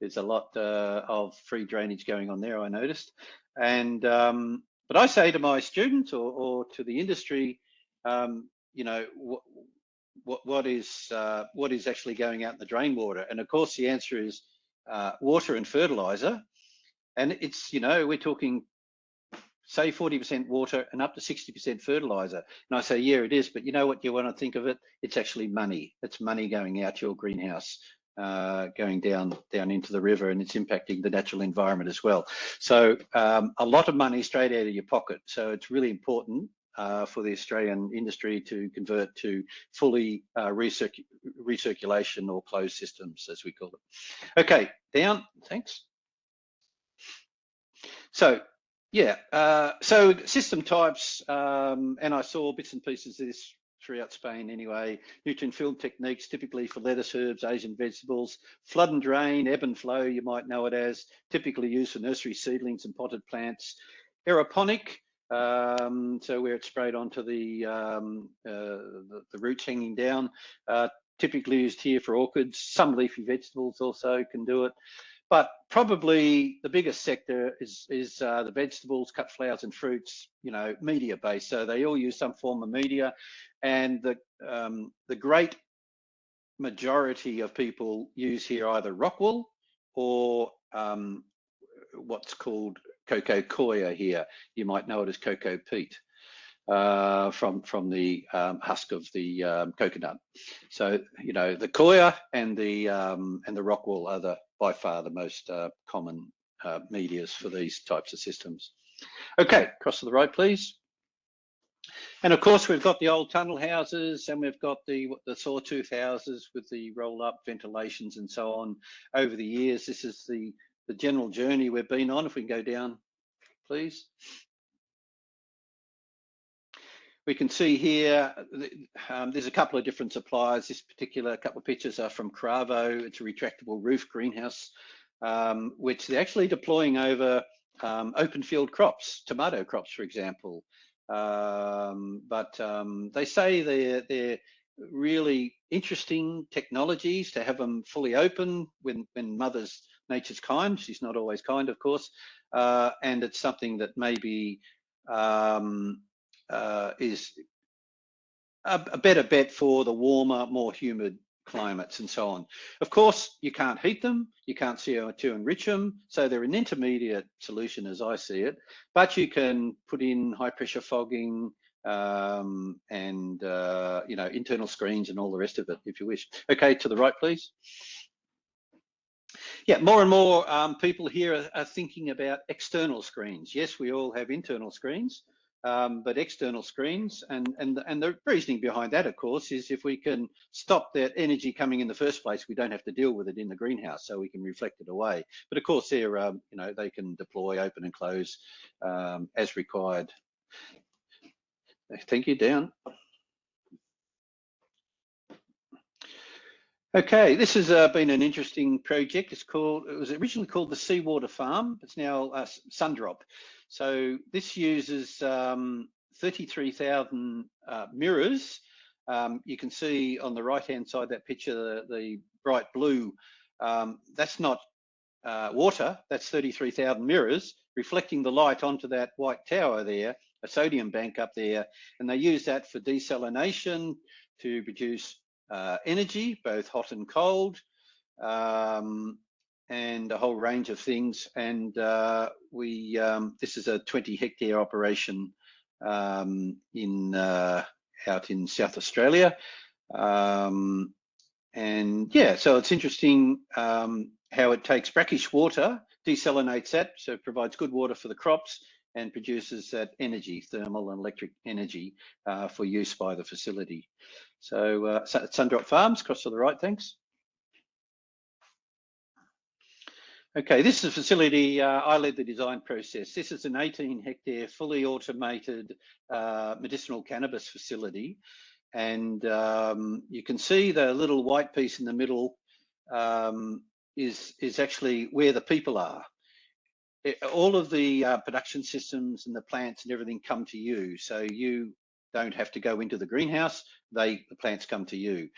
There's a lot of free drainage going on there, I noticed. And but I say to my students or to the industry, you know, what is actually going out in the drain water? And of course, the answer is water and fertilizer. And it's, you know, we're talking, say 40% water and up to 60% fertilizer. And I say, yeah, it is, but you know what you want to think of it? It's actually money. It's money going out your greenhouse, going down into the river, and it's impacting the natural environment as well. So a lot of money straight out of your pocket. So it's really important for the Australian industry to convert to fully recirculation or closed systems, as we call it. Okay, down, thanks. So yeah, so system types, and I saw bits and pieces of this throughout Spain anyway. Nutrient film techniques, typically for lettuce, herbs, Asian vegetables. Flood and drain, ebb and flow, you might know it as, typically used for nursery seedlings and potted plants. Aeroponic, so where it's sprayed onto the roots hanging down, typically used here for orchids. Some leafy vegetables also can do it. But probably the biggest sector is the vegetables, cut flowers and fruits, you know, media based. So they all use some form of media, and the great majority of people use here either rock wool or what's called cocoa coir here. You might know it as cocoa peat from the husk of the coconut. So you know, the coir and the rock wool are by far the most common medias for these types of systems. Okay, across to the right, please. And of course, we've got the old tunnel houses, and we've got the sawtooth houses with the roll-up ventilations and so on over the years. This is the general journey we've been on. If we can go down, please. We can see here, there's a couple of different suppliers. This particular couple of pictures are from Cravo. It's a retractable roof greenhouse, which they're actually deploying over open field crops, tomato crops, for example. But they say they're really interesting technologies to have them fully open when Mother's Nature's kind. She's not always kind, of course. And it's something that maybe is a better bet for the warmer, more humid climates and so on. Of course, you can't heat them, you can't CO2 enrich them, so they're an intermediate solution as I see it, but you can put in high pressure fogging, and you know, internal screens and all the rest of it, if you wish. Okay, to the right, please. Yeah, more and more people here are thinking about external screens. Yes, we all have internal screens, but external screens, and the reasoning behind that, of course, is if we can stop that energy coming in the first place, we don't have to deal with it in the greenhouse, so we can reflect it away. But of course, they're you know, they can deploy, open and close as required. Thank you, down. Okay, this has been an interesting project. It was originally called the Seawater Farm. It's now Sundrop. So this uses 33,000 mirrors. You can see on the right-hand side that picture, the bright blue. That's not water. That's 33,000 mirrors reflecting the light onto that white tower there, a sodium bank up there, and they use that for desalination to produce energy, both hot and cold, and a whole range of things. And this is a 20-hectare operation out in South Australia. And yeah, so it's interesting how it takes brackish water, desalinates that, so it provides good water for the crops and produces that energy, thermal and electric energy, for use by the facility. So Sundrop Farms, across to the right, thanks. Okay, this is a facility, I led the design process. This is an 18-hectare, fully automated medicinal cannabis facility. And you can see the little white piece in the middle is actually where the people are. All of the production systems and the plants and everything come to you, so you don't have to go into the greenhouse. The plants come to you.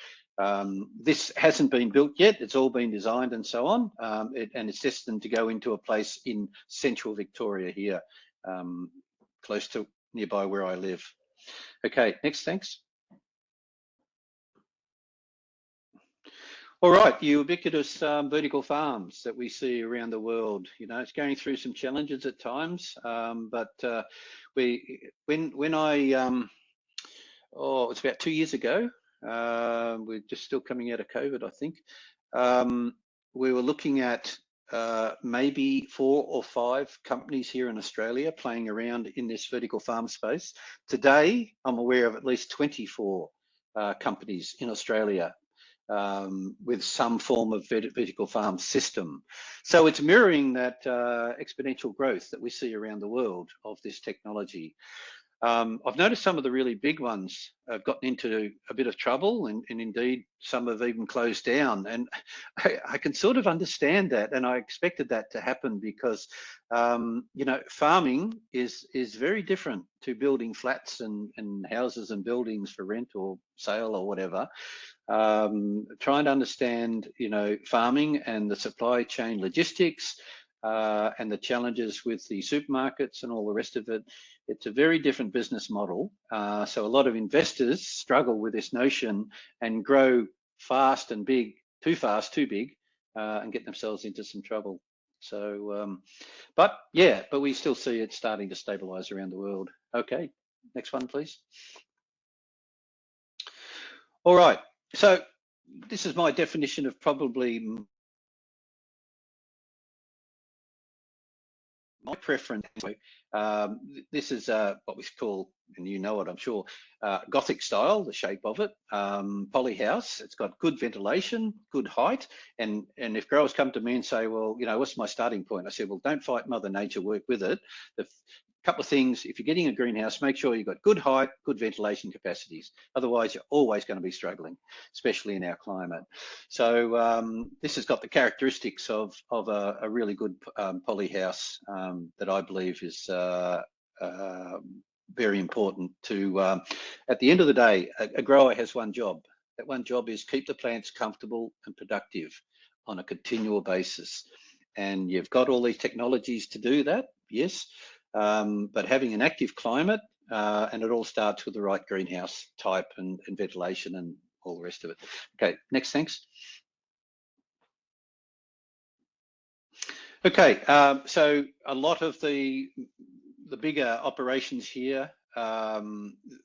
This hasn't been built yet. It's all been designed and so on, and it's destined to go into a place in central Victoria here, close to nearby where I live. Okay, next, thanks. All right, the ubiquitous vertical farms that we see around the world. You know, it's going through some challenges at times, but when I, it's about 2 years ago, we're just still coming out of COVID, I think. We were looking at maybe 4 or 5 companies here in Australia playing around in this vertical farm space. Today, I'm aware of at least 24 companies in Australia with some form of vertical farm system. So it's mirroring that exponential growth that we see around the world of this technology. I've noticed some of the really big ones have gotten into a bit of trouble, and indeed some have even closed down. And I can sort of understand that, and I expected that to happen because, you know, farming is very different to building flats and houses and buildings for rent or sale or whatever. Trying to understand, you know, farming and the supply chain logistics and the challenges with the supermarkets and all the rest of it. It's a very different business model. So a lot of investors struggle with this notion and grow fast and big, too fast, too big, and get themselves into some trouble. So, but we still see it starting to stabilize around the world. Okay, next one, please. All right, so this is my definition of probably my preference. This is what we call, and you know it, I'm sure, Gothic style, the shape of it, poly house. It's got good ventilation, good height, and if growers come to me and say, well, you know, what's my starting point? I said, well, don't fight Mother Nature, work with it. The couple of things: if you're getting a greenhouse, make sure you've got good height, good ventilation capacities. Otherwise, you're always going to be struggling, especially in our climate. So this has got the characteristics of a really good poly house that I believe is very important to, at the end of the day, a grower has one job. That one job is keep the plants comfortable and productive on a continual basis. And you've got all these technologies to do that, yes, but having an active climate, and it all starts with the right greenhouse type and ventilation and all the rest of it. Okay, next, thanks. Okay, so a lot of the bigger operations here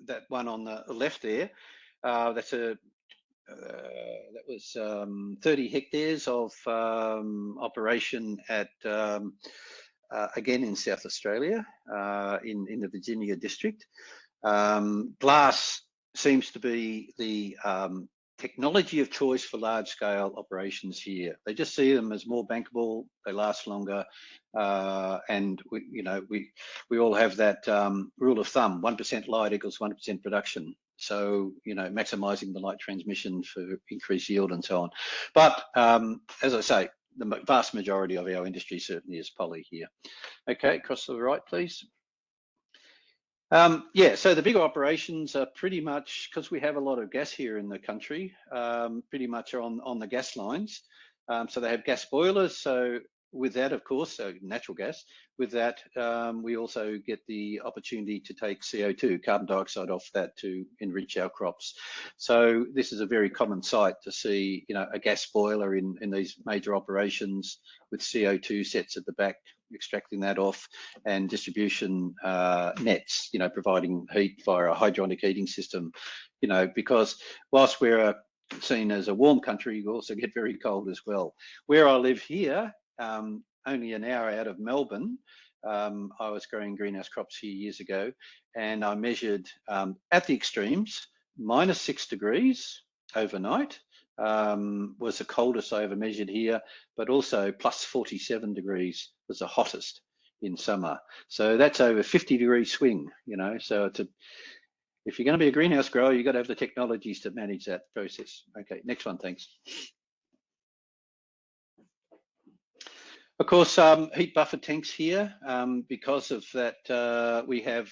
that one on the left there. That was 30 hectares of operation at again in South Australia, in the Virginia district. Glass seems to be the technology of choice for large-scale operations here. They just see them as more bankable, they last longer, and we all have that rule of thumb: 1% light equals 1% production. So maximising the light transmission for increased yield and so on. But as I say, the vast majority of our industry certainly is poly here. Okay, across to the right, please. Yeah, so the bigger operations are pretty much, because we have a lot of gas here in the country, pretty much are on the gas lines. So they have gas boilers. So with that, of course, so natural gas, with that, we also get the opportunity to take CO2, carbon dioxide, off that to enrich our crops. So this is a very common sight to see, a gas boiler in these major operations with CO2 sets at the back, extracting that off, and distribution nets, providing heat via a hydronic heating system, because whilst we're seen as a warm country, you also get very cold as well. Where I live here, only an hour out of Melbourne, I was growing greenhouse crops here years ago, and I measured at the extremes, -6 degrees overnight, was the coldest I ever measured here, but also +47 degrees was the hottest in summer. So that's over 50-degree swing, so if you're going to be a greenhouse grower, you've got to have the technologies to manage that process. Okay, next one, thanks. Of course, heat buffer tanks here, because of that, we have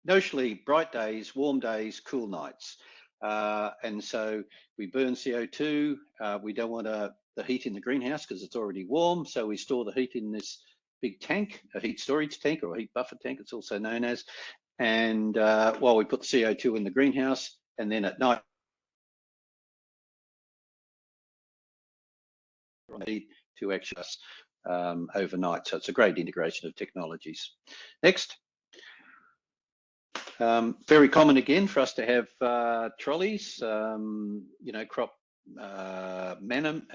notionally bright days, warm days, cool nights. And so we burn CO2. We don't want the heat in the greenhouse because it's already warm. So we store the heat in this big tank, a heat storage tank or a heat buffer tank, it's also known as. And while we put the CO2 in the greenhouse, and then at night, heat to actually overnight. So it's a great integration of technologies. Next. Very common again for us to have trolleys, crop management,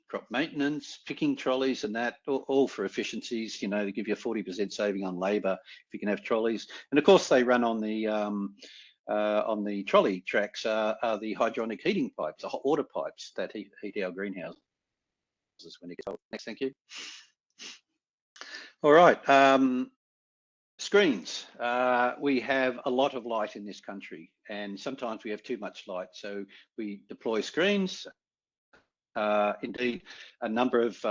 crop maintenance, picking trolleys, and that all for efficiencies. They give you a 40% saving on labour if you can have trolleys. And of course, they run on the trolley tracks are the hydronic heating pipes, the hot water pipes that heat our greenhouses when it gets cold. Next, thank you. All right. Screens. We have a lot of light in this country, and sometimes we have too much light. So we deploy screens. Indeed, a number of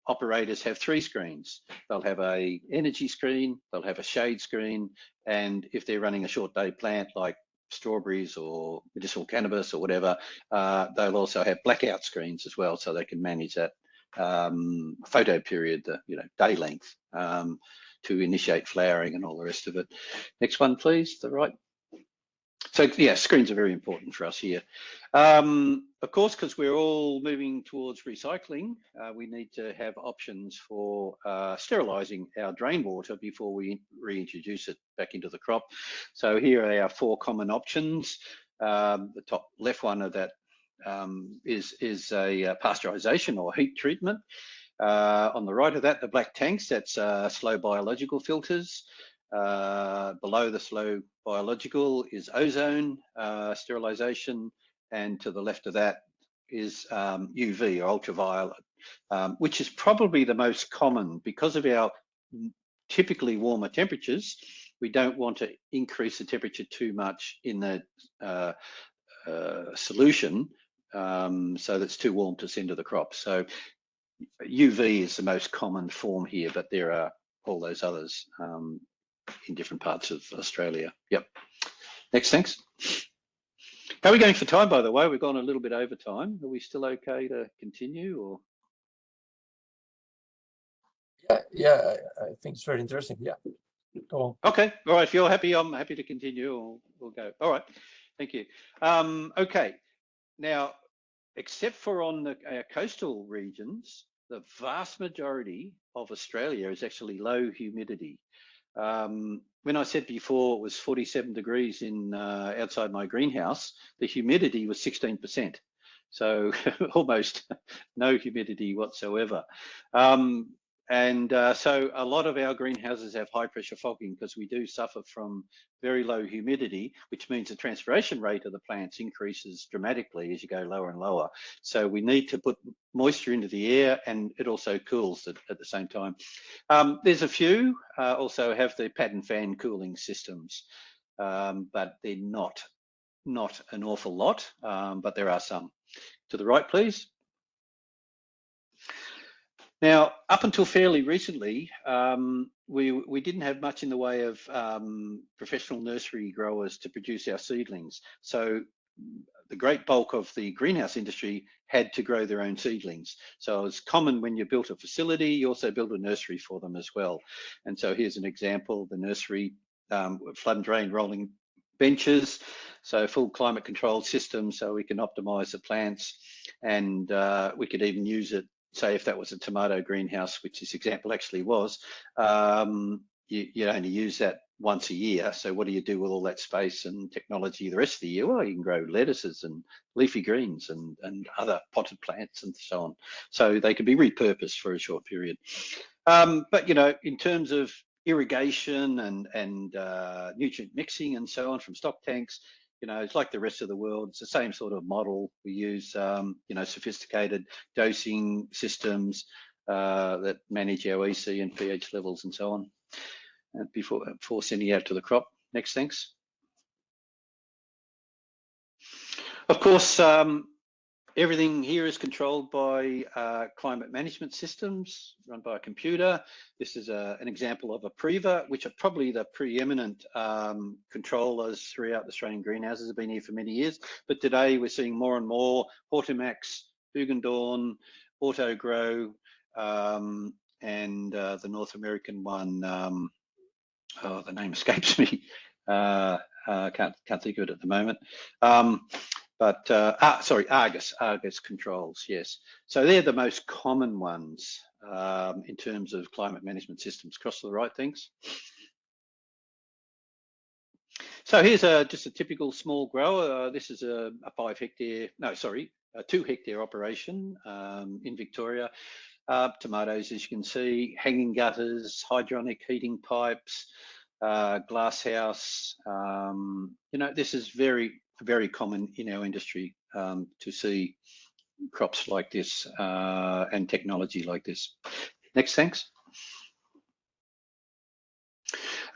operators have 3 screens. They'll have a energy screen, they'll have a shade screen, and if they're running a short day plant like strawberries or medicinal cannabis or whatever, they'll also have blackout screens as well, so they can manage that photo period, day length, to initiate flowering and all the rest of it. Next one, please, the right. So yeah, screens are very important for us here. Of course, because we're all moving towards recycling, we need to have options for sterilising our drain water before we reintroduce it back into the crop. So here are our 4 common options. The top left one of that is a pasteurisation or heat treatment. On the right of that, the black tanks, that's slow biological filters. Below the slow biological is ozone sterilisation, and to the left of that is UV or ultraviolet, which is probably the most common because of our typically warmer temperatures. We don't want to increase the temperature too much in the solution, so that's too warm to send to the crop. So UV is the most common form here, but there are all those others in different parts of Australia. Yep. Next, thanks. How are we going for time, by the way? We've gone a little bit over time. Are we still okay to continue, or? Yeah, I think it's very interesting. Yeah, go on. Okay, all right. If you're happy, I'm happy to continue, or we'll go. All right, thank you. Okay, now, except for on the coastal regions, the vast majority of Australia is actually low humidity. when I said before it was 47 degrees in outside my greenhouse, the humidity was 16%. So almost no humidity whatsoever. So a lot of our greenhouses have high pressure fogging because we do suffer from very low humidity, which means the transpiration rate of the plants increases dramatically as you go lower and lower. So we need to put moisture into the air, and it also cools at the same time. There's a few also have the pad and fan cooling systems, but they're not an awful lot, but there are some. To the right, please. Now, up until fairly recently, we didn't have much in the way of professional nursery growers to produce our seedlings. So the great bulk of the greenhouse industry had to grow their own seedlings. So it was common when you built a facility, you also built a nursery for them as well. And so here's an example, the nursery, flood and drain rolling benches, so full climate controlled system, so we can optimize the plants, and we could even use it, say if that was a tomato greenhouse, which this example actually was, you only use that once a year. So what do you do with all that space and technology the rest of the year? Well, you can grow lettuces and leafy greens and other potted plants and so on. So they can be repurposed for a short period. But you know, in terms of irrigation and nutrient mixing and so on from stock tanks, you know, it's like the rest of the world. It's the same sort of model. We use, you know, sophisticated dosing systems that manage our EC and pH levels and so on, and before sending out to the crop. Next, thanks. Of course, everything here is controlled by climate management systems run by a computer. This is an example of a Priva, which are probably the preeminent controllers throughout the Australian greenhouses, have been here for many years. But today we're seeing more and more Hortimax, Hugendorn, Autogrow, and the North American one, oh, the name escapes me. Can't think of it at the moment. Sorry, AHGA controls, yes. So they're the most common ones in terms of climate management systems. Cross to the right, thanks. So here's just a typical small grower. This is a 2-hectare operation in Victoria. Tomatoes, as you can see, hanging gutters, hydronic heating pipes, glass house. You know, this is very common in our industry to see crops like this and technology like this. Next, thanks.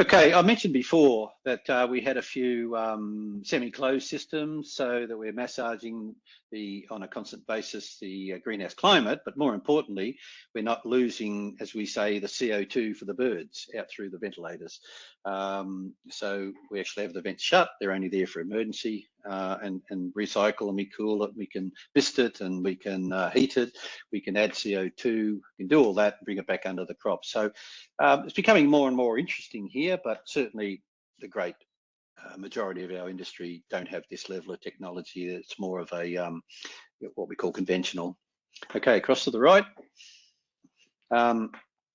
Okay, I mentioned before that we had a few semi-closed systems, so that we're massaging on a constant basis the greenhouse climate, but more importantly, we're not losing, as we say, the CO2 for the birds out through the ventilators. So we actually have the vents shut, they're only there for emergency, and recycle, and we cool it, we can mist it, and we can heat it, we can add CO2, we can do all that and bring it back under the crop. So it's becoming more and more interesting here, but certainly the great majority of our industry don't have this level of technology. It's more of a what we call conventional. Okay, across to the right.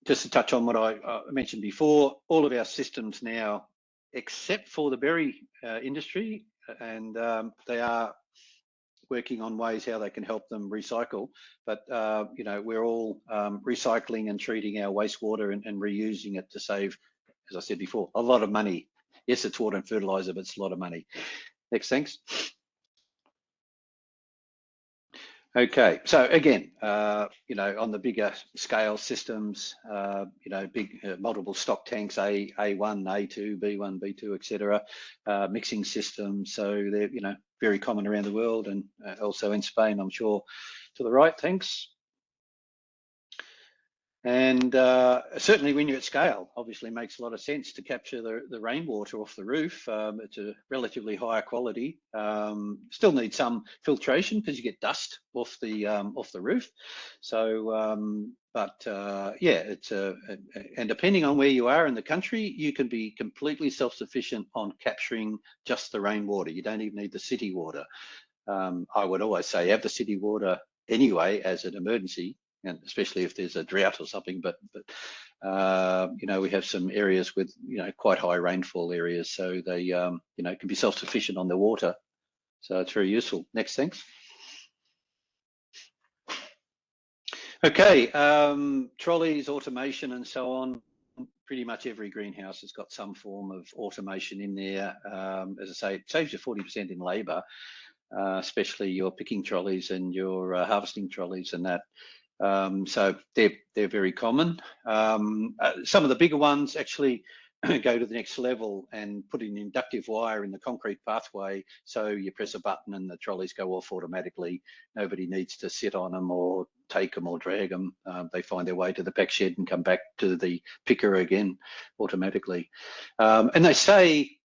Just to touch on what I mentioned before, all of our systems now, except for the berry industry, and they are working on ways how they can help them recycle, but you know, we're all recycling and treating our wastewater and reusing it to save, as I said before, a lot of money. Yes, it's water and fertilizer, but it's a lot of money. Next, thanks. Okay, so again, you know, on the bigger scale systems, you know, big multiple stock tanks, A1, A2, B1, B2, etc., mixing systems. So they're, you know, very common around the world, and also in Spain, I'm sure. To the right, thanks. And certainly when you're at scale, obviously makes a lot of sense to capture the rainwater off the roof. It's a relatively higher quality. Still need some filtration because you get dust off the roof. So, yeah, it's and depending on where you are in the country, you can be completely self-sufficient on capturing just the rainwater. You don't even need the city water. I would always say have the city water anyway as an emergency. and especially if there's a drought or something. But you know, we have some areas with, you know, quite high rainfall areas, so they you know, can be self-sufficient on their water. So it's very useful. Next, thanks. Okay, trolleys, automation, and so on. Pretty much every greenhouse has got some form of automation in there. As I say, it saves you 40% in labour, especially your picking trolleys and your harvesting trolleys and that. So they're very common. Some of the bigger ones actually go to the next level and put an inductive wire in the concrete pathway, so you press a button and the trolleys go off automatically. Nobody needs to sit on them or take them or drag them. They find their way to the pack shed and come back to the picker again automatically. And they say,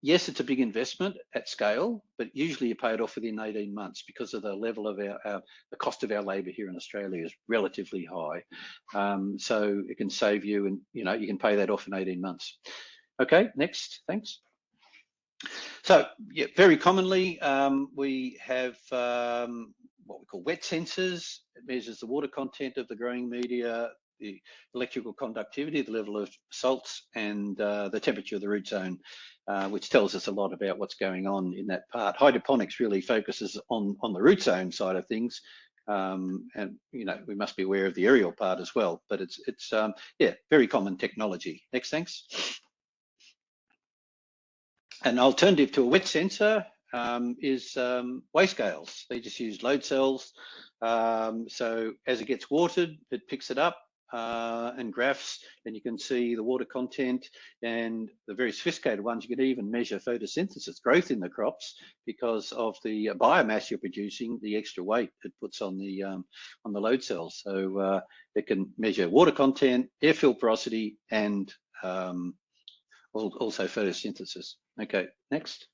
yes, it's a big investment at scale, but usually you pay it off within 18 months because of the level of the cost of our labour here in Australia is relatively high. So it can save you, and you know, you can pay that off in 18 months. Okay, next, thanks. So yeah, very commonly we have what we call wet sensors. It measures the water content of the growing media, the electrical conductivity, the level of salts, and the temperature of the root zone, which tells us a lot about what's going on in that part. Hydroponics really focuses on the root zone side of things, and you know, we must be aware of the aerial part as well. But it's yeah, very common technology. Next, thanks. An alternative to a wet sensor is weigh scales. They just use load cells. So as it gets watered, it picks it up and graphs, and you can see the water content, and the very sophisticated ones, you can even measure photosynthesis, growth in the crops, because of the biomass you're producing, the extra weight it puts on the load cells. So it can measure water content, airfill porosity, and also photosynthesis. Okay, next.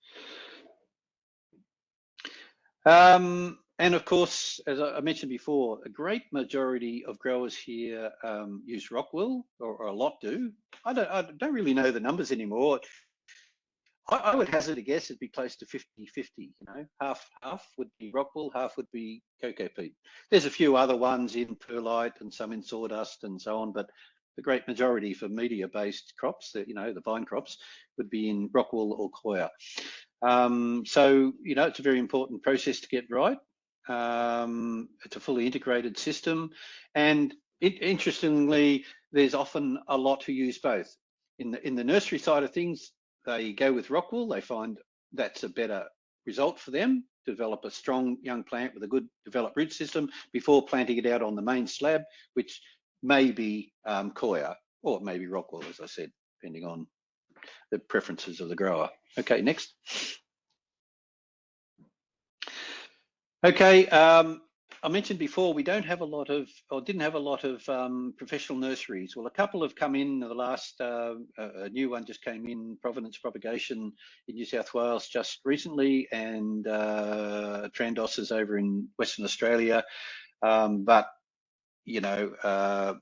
And of course, as I mentioned before, a great majority of growers here use rock wool, or a lot do. I don't really know the numbers anymore. I would hazard a guess it'd be close to 50-50, you know, half would be rock wool, half would be cocoa peat. There's a few other ones in perlite and some in sawdust and so on, but the great majority for media-based crops, that, you know, the vine crops, would be in rock wool or coir. So, you know, it's a very important process to get right. It's a fully integrated system, and interestingly, there's often a lot who use both. In the nursery side of things, they go with rock wool. They find that's a better result for them, to develop a strong young plant with a good developed root system before planting it out on the main slab, which may be coir, or maybe rock wool, as I said, depending on the preferences of the grower. Okay, next. Okay, I mentioned before we don't have a lot of, or didn't have a lot of professional nurseries. Well, a couple have come in the last, a new one just came in, Providence Propagation in New South Wales just recently, and Trandos is over in Western Australia. But, you know,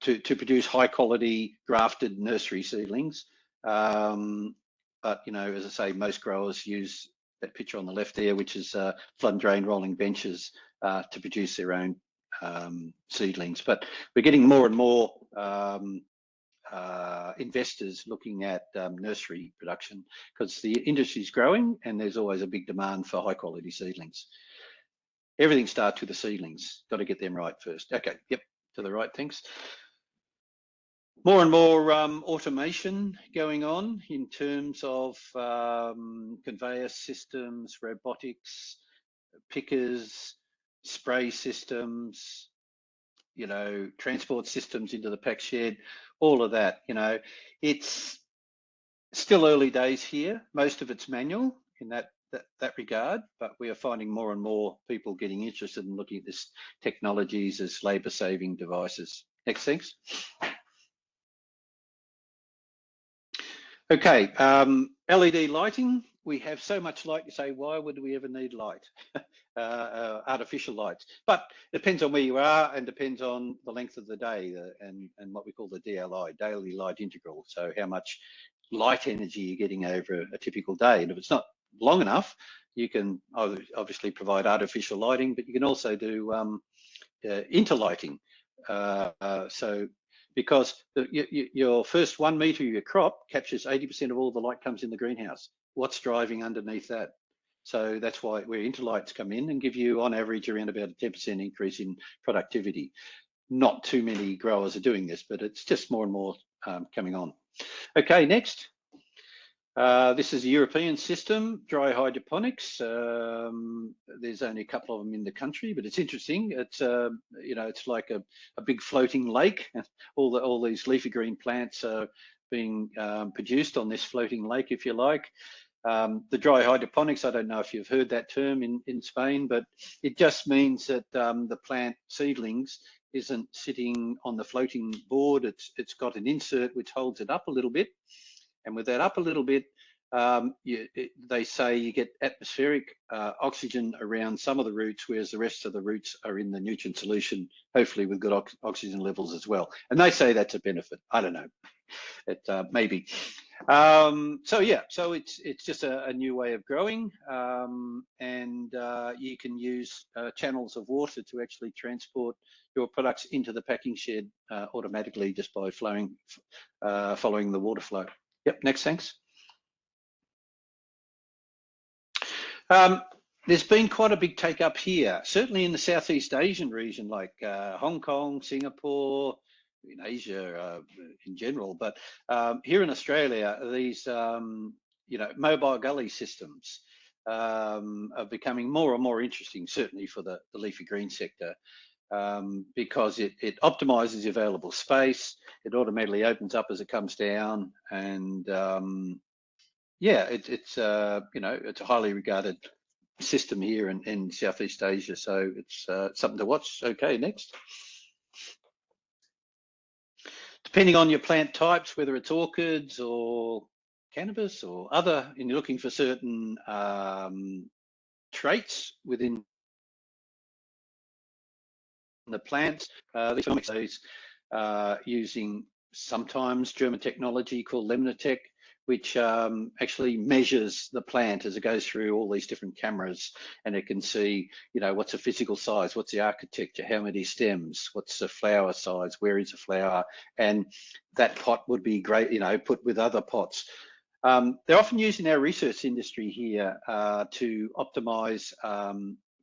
to produce high quality grafted nursery seedlings. But, you know, as I say, most growers use that picture on the left there, which is flood and drain rolling benches to produce their own seedlings. But we're getting more and more investors looking at nursery production, because the industry is growing and there's always a big demand for high quality seedlings. Everything starts with the seedlings. Got to get them right first. Okay, yep, to the right, thanks. More and more automation going on in terms of conveyor systems, robotics, pickers, spray systems, you know, transport systems into the pack shed, all of that. You know, it's still early days here. Most of it's manual in that regard, but we are finding more and more people getting interested in looking at this technologies as labour-saving devices. Next, thanks. Okay, LED lighting. We have so much light, you say, why would we ever need light? Artificial lights. But it depends on where you are, and depends on the length of the day, and what we call the DLI, daily light integral. So how much light energy you're getting over a typical day. And if it's not long enough, you can obviously provide artificial lighting, but you can also do interlighting. So because your first 1 metre of your crop captures 80% of all the light comes in the greenhouse. What's driving underneath that? So that's why where interlights come in and give you on average around about a 10% increase in productivity. Not too many growers are doing this, but it's just more and more coming on. Okay, next. This is a European system, dry hydroponics. There's only a couple of them in the country, but it's interesting. It's it's like a big floating lake. All these leafy green plants are being produced on this floating lake, if you like. The dry hydroponics, I don't know if you've heard that term in Spain, but it just means that the plant seedlings isn't sitting on the floating board. It's got an insert which holds it up a little bit. And with that up a little bit, they say you get atmospheric oxygen around some of the roots, whereas the rest of the roots are in the nutrient solution, hopefully with good oxygen levels as well. And they say that's a benefit. I don't know. Maybe. So yeah, so it's just a new way of growing, and you can use channels of water to actually transport your products into the packing shed automatically just by following the water flow. Yep, next, thanks. There's been quite a big take up here, certainly in the Southeast Asian region, like Hong Kong, Singapore, in Asia in general, but here in Australia, these mobile gully systems are becoming more and more interesting, certainly for the leafy green sector, because it optimizes the available space, it automatically opens up as it comes down, and yeah, it's a highly regarded system here in Southeast Asia, so it's something to watch. Okay, next. Depending on your plant types, whether it's orchids or cannabis or other, and you're looking for certain traits within the plants, these economics using sometimes German technology called Lemnitech, which actually measures the plant as it goes through all these different cameras, and it can see, what's the physical size, what's the architecture, how many stems, what's the flower size, where is the flower, and that pot would be great, put with other pots. They're often used in our research industry here to optimize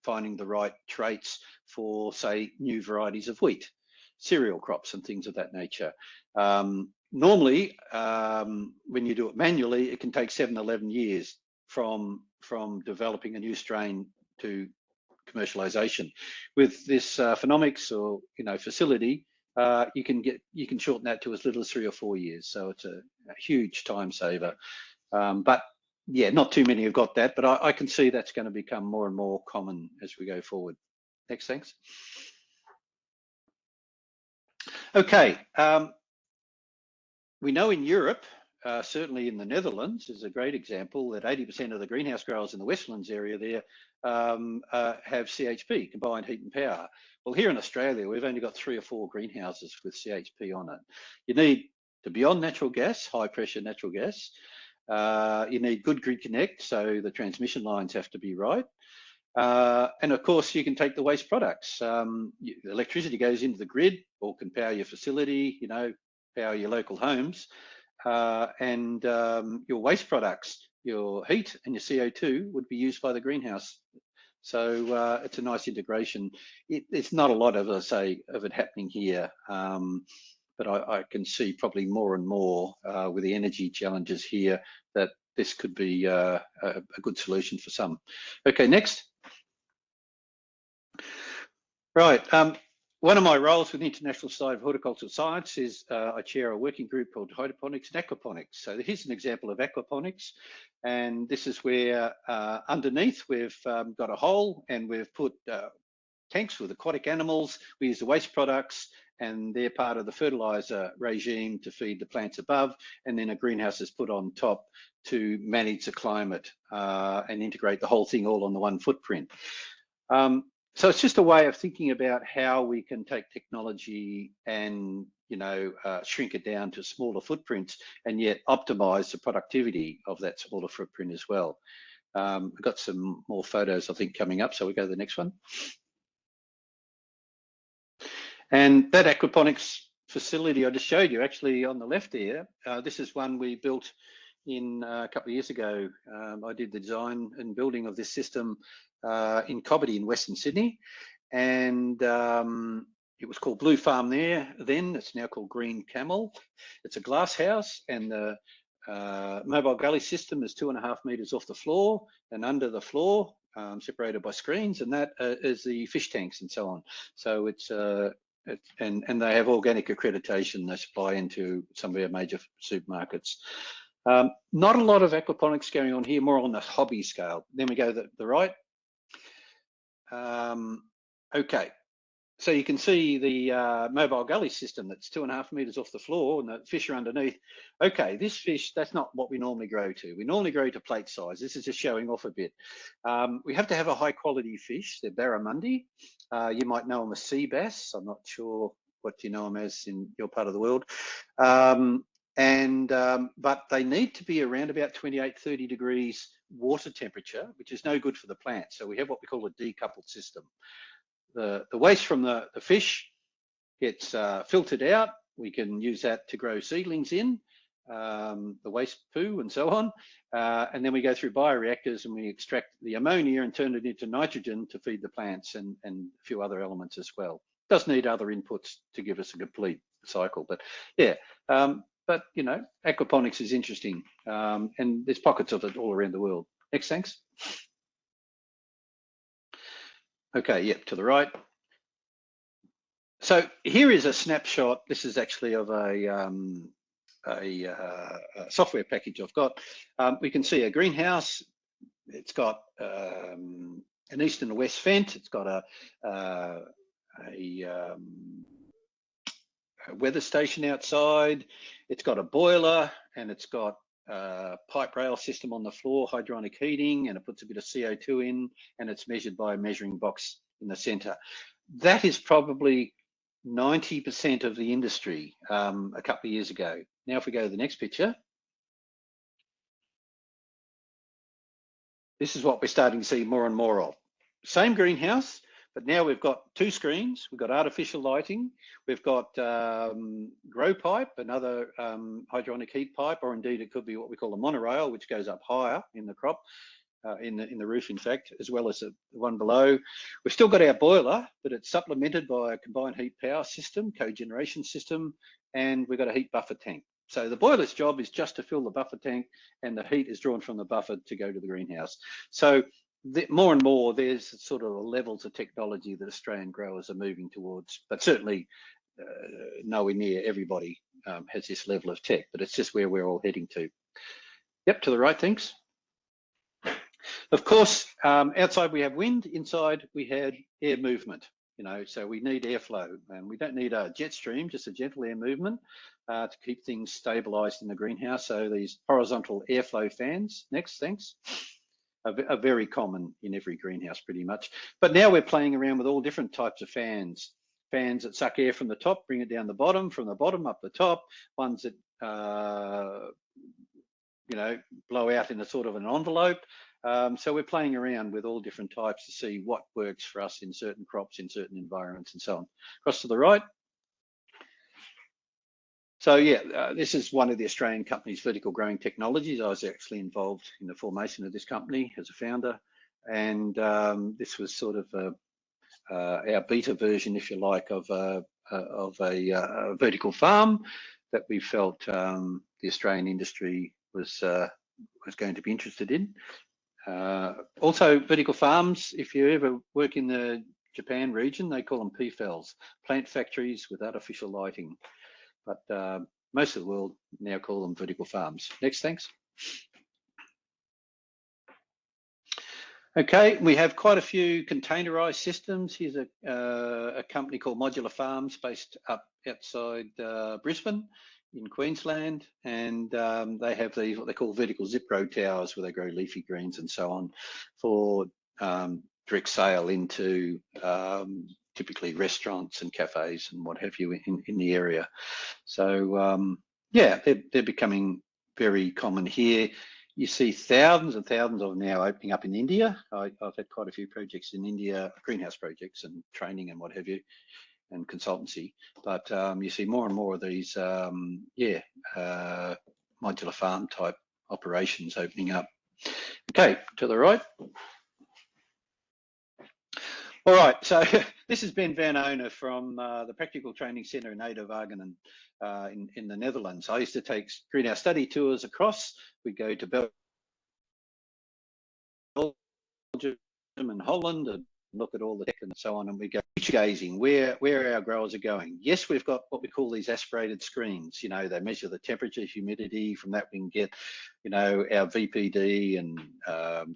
finding the right traits for, say, new varieties of wheat, cereal crops and things of that nature. Normally, when you do it manually, it can take 7 to 11 years from developing a new strain to commercialization. With this phenomics or facility, you can shorten that to as little as 3 or 4 years. So it's a huge time saver. But yeah, not too many have got that, but I can see that's going to become more and more common as we go forward. Next, thanks. Okay. We know in Europe, certainly in the Netherlands, is a great example that 80% of the greenhouse growers in the Westlands area there have CHP, combined heat and power. Well, here in Australia, we've only got 3 or 4 greenhouses with CHP on it. You need to be on natural gas, high pressure natural gas. You need good grid connect, so the transmission lines have to be right. And of course, you can take the waste products. The electricity goes into the grid or can power your facility, power your local homes, and your waste products, your heat and your CO2 would be used by the greenhouse. So it's a nice integration. It's not a lot of it happening here, but I can see probably more and more with the energy challenges here that this could be a good solution for some. Okay, next. Right. One of my roles with the International Society of Horticultural Science is I chair a working group called Hydroponics and Aquaponics. So here's an example of aquaponics. And this is where underneath we've got a hole and we've put tanks with aquatic animals. We use the waste products and they're part of the fertilizer regime to feed the plants above. And then a greenhouse is put on top to manage the climate and integrate the whole thing all on the one footprint. So it's just a way of thinking about how we can take technology and, shrink it down to smaller footprints and yet optimize the productivity of that smaller footprint as well. We've got some more photos, I think, coming up. So we go to the next one. And that aquaponics facility I just showed you, actually on the left there, this is one we built in a couple of years ago. I did the design and building of this system in Cobbitty in Western Sydney, and it was called Blue Farm there then. It's now called Green Camel. It's a glass house, and the mobile gully system is 2.5 meters off the floor and under the floor, separated by screens, and that is the fish tanks and so on. So it's and they have organic accreditation. They supply into some of our major supermarkets. Not a lot of aquaponics going on here, more on the hobby scale. Then we go to the right. Okay, so you can see the mobile gully system that's 2.5 meters off the floor and the fish are underneath. Okay, this fish, that's not what we normally grow to. We normally grow to plate size. This is just showing off a bit. We have to have a high quality fish. They're barramundi. You might know them as sea bass. I'm not sure what you know them as in your part of the world. But they need to be around about 28-30 degrees water temperature, which is no good for the plant. So we have what we call a decoupled system. The waste from the fish gets filtered out. We can use that to grow seedlings in, the waste poo and so on. And then we go through bioreactors and we extract the ammonia and turn it into nitrogen to feed the plants and a few other elements as well. Does need other inputs to give us a complete cycle, but yeah. But you know, aquaponics is interesting, and there's pockets of it all around the world. Next, thanks. Okay, yep, to the right. So here is a snapshot. This is actually of a software package I've got. We can see a greenhouse. It's got an east and a west vent. It's got a weather station outside. It's got a boiler, and it's got a pipe rail system on the floor, hydronic heating, and it puts a bit of CO2 in, and it's measured by a measuring box in the center. That is probably 90% of the industry a couple of years ago. Now, if we go to the next picture, this is what we're starting to see more and more of. Same greenhouse, but now we've got two screens. We've got artificial lighting. We've got grow pipe, another hydronic heat pipe, or indeed it could be what we call a monorail, which goes up higher in the crop, in the roof, in fact, as well as the one below. We've still got our boiler, but it's supplemented by a combined heat power system, cogeneration system, and we've got a heat buffer tank. So the boiler's job is just to fill the buffer tank, and the heat is drawn from the buffer to go to the greenhouse. So more and more, there's sort of levels of technology that Australian growers are moving towards, but certainly nowhere near everybody has this level of tech, but it's just where we're all heading to. Yep, to the right, thanks. Of course, outside we have wind, inside we had air movement, you know, so we need airflow, and we don't need a jet stream, just a gentle air movement to keep things stabilized in the greenhouse. So these horizontal airflow fans, next, thanks, are very common in every greenhouse pretty much. But now we're playing around with all different types of fans. Fans that suck air from the top, bring it down the bottom, from the bottom up the top, ones that, you know, blow out in a sort of an envelope. So we're playing around with all different types to see what works for us in certain crops, in certain environments and so on. Across to the right. So yeah, this is one of the Australian companies, Vertical Growing Technologies. I was actually involved in the formation of this company as a founder. And this was sort of our beta version, if you like, of a vertical farm that we felt the Australian industry was going to be interested in. Also, vertical farms, if you ever work in the Japan region, they call them PFLs, plant factories with artificial lighting. But most of the world now call them vertical farms. Next, thanks. Okay, we have quite a few containerized systems. Here's a company called Modular Farms based up outside Brisbane in Queensland, and they have these what they call vertical zip grow towers where they grow leafy greens and so on for direct sale into typically restaurants and cafes and what have you in the area. So yeah, they're becoming very common here. You see thousands and thousands of them now opening up in India. I've had quite a few projects in India, greenhouse projects and training and what have you. and consultancy. But you see more and more of these, modular farm type operations opening up. Okay, to the right. All right, so this is Ben Van Ona from the Practical Training Centre in Eindhoven in the Netherlands. I used to take greenhouse study tours across. We'd go to Belgium and Holland and look at all the tech and so on, and we go future gazing, where our growers are going. Yes, we've got what we call these aspirated screens. You know, they measure the temperature, humidity. From that we can get, you know, our VPD and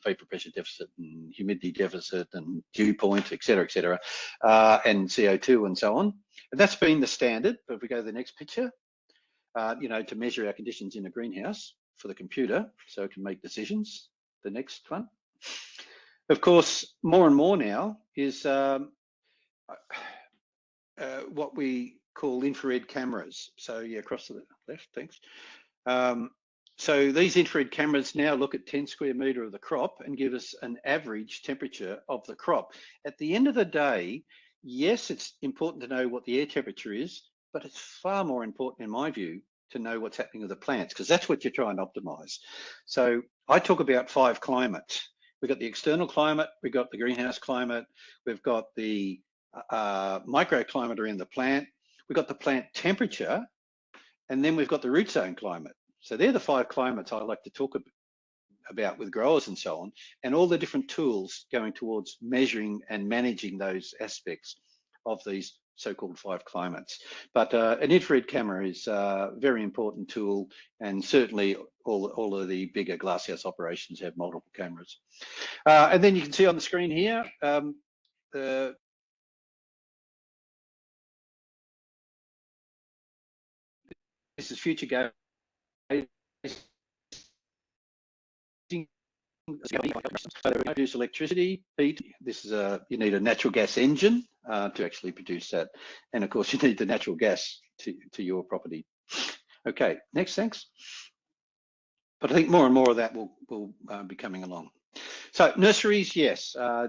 vapor pressure deficit and humidity deficit and dew point, et cetera, and CO2 and so on. And that's been the standard. But if we go to the next picture, you know, to measure our conditions in a greenhouse for the computer so it can make decisions. The next one. Of course, more and more now is what we call infrared cameras. So yeah, across to the left, thanks. So these infrared cameras now look at 10 square metre of the crop and give us an average temperature of the crop. At the end of the day, yes, it's important to know what the air temperature is, but it's far more important, in my view, to know what's happening with the plants, because that's what you're trying to optimise. So I talk about 5 climates. We've got the external climate, we've got the greenhouse climate, we've got the microclimate around the plant, we've got the plant temperature, and then we've got the root zone climate. So they're the 5 climates I like to talk about with growers and so on, and all the different tools going towards measuring and managing those aspects of these so-called 5 climates. But an infrared camera is a very important tool, and certainly all of the bigger glasshouse operations have multiple cameras. And then you can see on the screen here, this is future go. Produce electricity, heat. This is you need a natural gas engine to actually produce that, and of course you need the natural gas to your property. Okay, next, thanks. But I think more and more of that will be coming along. So nurseries, yes, I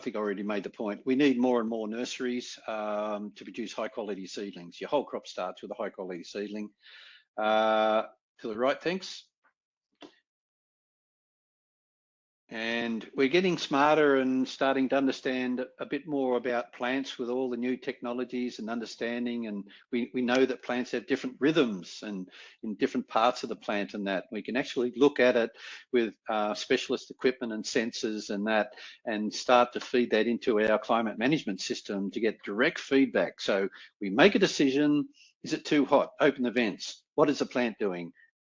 think I already made the point. We need more and more nurseries to produce high quality seedlings. Your whole crop starts with a high quality seedling. To the right, thanks. And we're getting smarter and starting to understand a bit more about plants with all the new technologies and understanding. And we know that plants have different rhythms and in different parts of the plant, and that we can actually look at it with specialist equipment and sensors and that, and start to feed that into our climate management system to get direct feedback. So we make a decision. Is it too hot? Open the vents. What is the plant doing?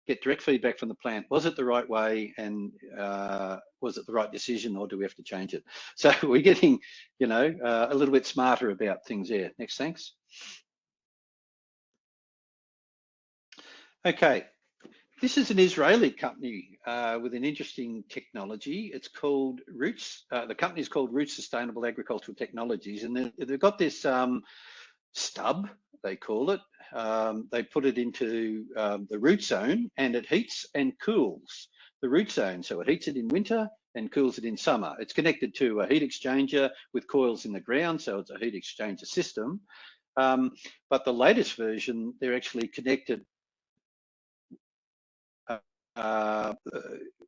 Get direct feedback from the plant. Was it the right way, and was it the right decision, or do we have to change it? So we're getting, you know, a little bit smarter about things there. Next, thanks. Okay, this is an Israeli company with an interesting technology. It's called Roots. The company is called Roots Sustainable Agricultural Technologies, and they've got this stub, they call it. They put it into the root zone, and it heats and cools the root zone. So it heats it in winter and cools it in summer. It's connected to a heat exchanger with coils in the ground, so it's a heat exchanger system. But the latest version, they're actually connected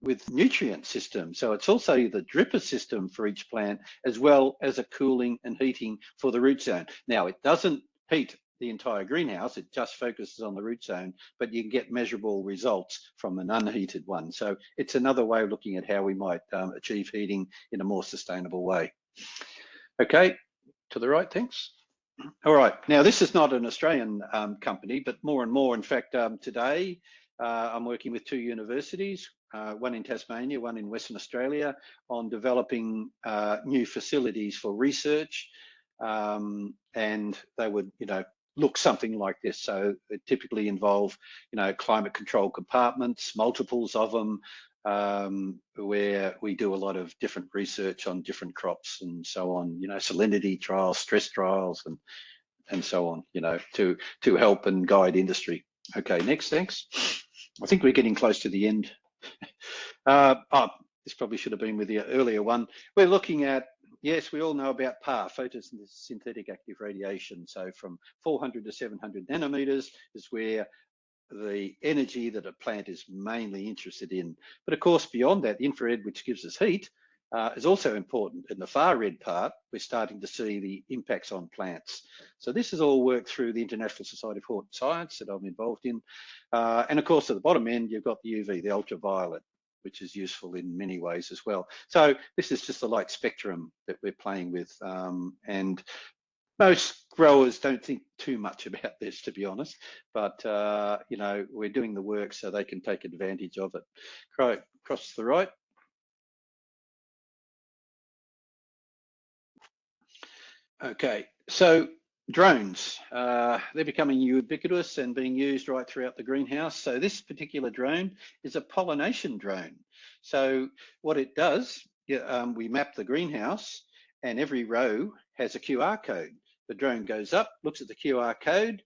with nutrient system. So it's also the dripper system for each plant, as well as a cooling and heating for the root zone. Now, it doesn't heat the entire greenhouse, it just focuses on the root zone, but you can get measurable results from an unheated one. So it's another way of looking at how we might achieve heating in a more sustainable way. Okay, to the right, thanks. All right, now this is not an Australian company, but more and more, in fact, today, I'm working with 2 universities, one in Tasmania, one in Western Australia, on developing new facilities for research, and they would, you know, look something like this. So it typically involve, you know, climate control compartments, multiples of them, where we do a lot of different research on different crops and so on, you know, salinity trials, stress trials, and so on, you know, to help and guide industry. Okay, next, thanks. I think we're getting close to the end. This probably should have been with the earlier one. We're looking at yes, we all know about PAR, photosynthetic active radiation. So from 400 to 700 nanometers is where the energy that a plant is mainly interested in. But of course, beyond that, the infrared, which gives us heat, is also important. In the far red part, we're starting to see the impacts on plants. So this is all worked through the International Society of Hort Science that I'm involved in. And of course, at the bottom end, you've got the UV, the ultraviolet, which is useful in many ways as well. So this is just the light spectrum that we're playing with. And most growers don't think too much about this, to be honest, but you know, we're doing the work so they can take advantage of it. Cross to the right. Okay, so drones, they're becoming ubiquitous and being used right throughout the greenhouse. So this particular drone is a pollination drone. So what it does, we map the greenhouse and every row has a QR code. The drone goes up, looks at the QR code,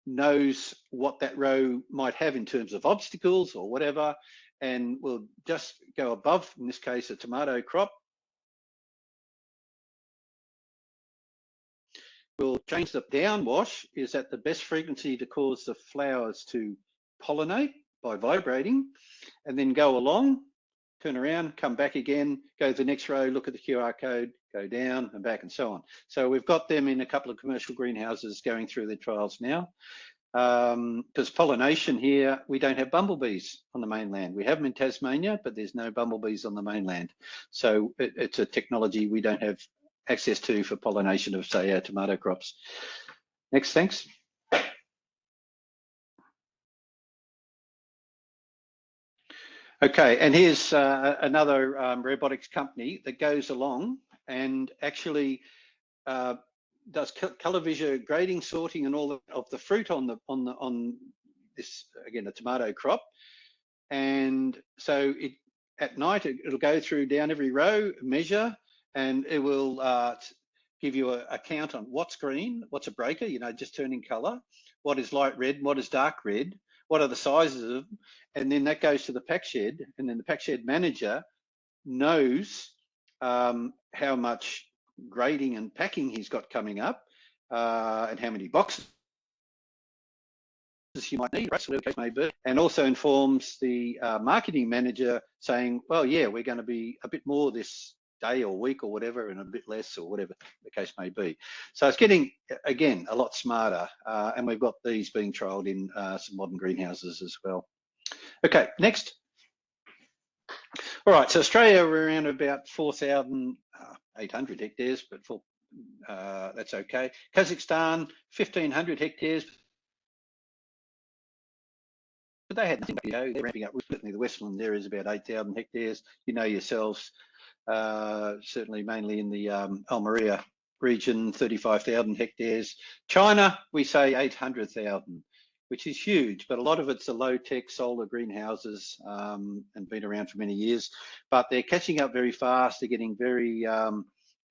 knows what that row might have in terms of obstacles or whatever, and will just go above, in this case, a tomato crop. We'll change the downwash is at the best frequency to cause the flowers to pollinate by vibrating, and then go along, turn around, come back again, go to the next row, look at the QR code, go down and back and so on. So we've got them in a couple of commercial greenhouses going through their trials now. Because pollination here, we don't have bumblebees on the mainland. We have them in Tasmania, but there's no bumblebees on the mainland. So it's a technology we don't have access to for pollination of, say, our tomato crops. Next, thanks. Okay, and here's another robotics company that goes along and actually does color vision grading, sorting, and all of the fruit on this, again, a tomato crop. And so at night it'll go through down every row, measure, and it will give you a count on what's green, what's a breaker, you know, just turning color, what is light red, what is dark red, what are the sizes of them, and then that goes to the pack shed, and then the pack shed manager knows how much grading and packing he's got coming up, and how many boxes you might need, whatever the case may be, and also informs the marketing manager saying, well, yeah, we're going to be a bit more this day or week or whatever, and a bit less or whatever the case may be. So it's getting, again, a lot smarter, and we've got these being trialled in some modern greenhouses as well. Okay, next. All right, so Australia, we're around about 4,800 hectares, but that's okay. Kazakhstan, 1,500 hectares, but they had nothing to go. They're ramping up. Certainly the Westland there is about 8,000 hectares. You know yourselves, certainly mainly in the Almeria region, 35,000 hectares. China, we say 800,000, which is huge, but a lot of it's the low-tech solar greenhouses and been around for many years, but they're catching up very fast. They're getting very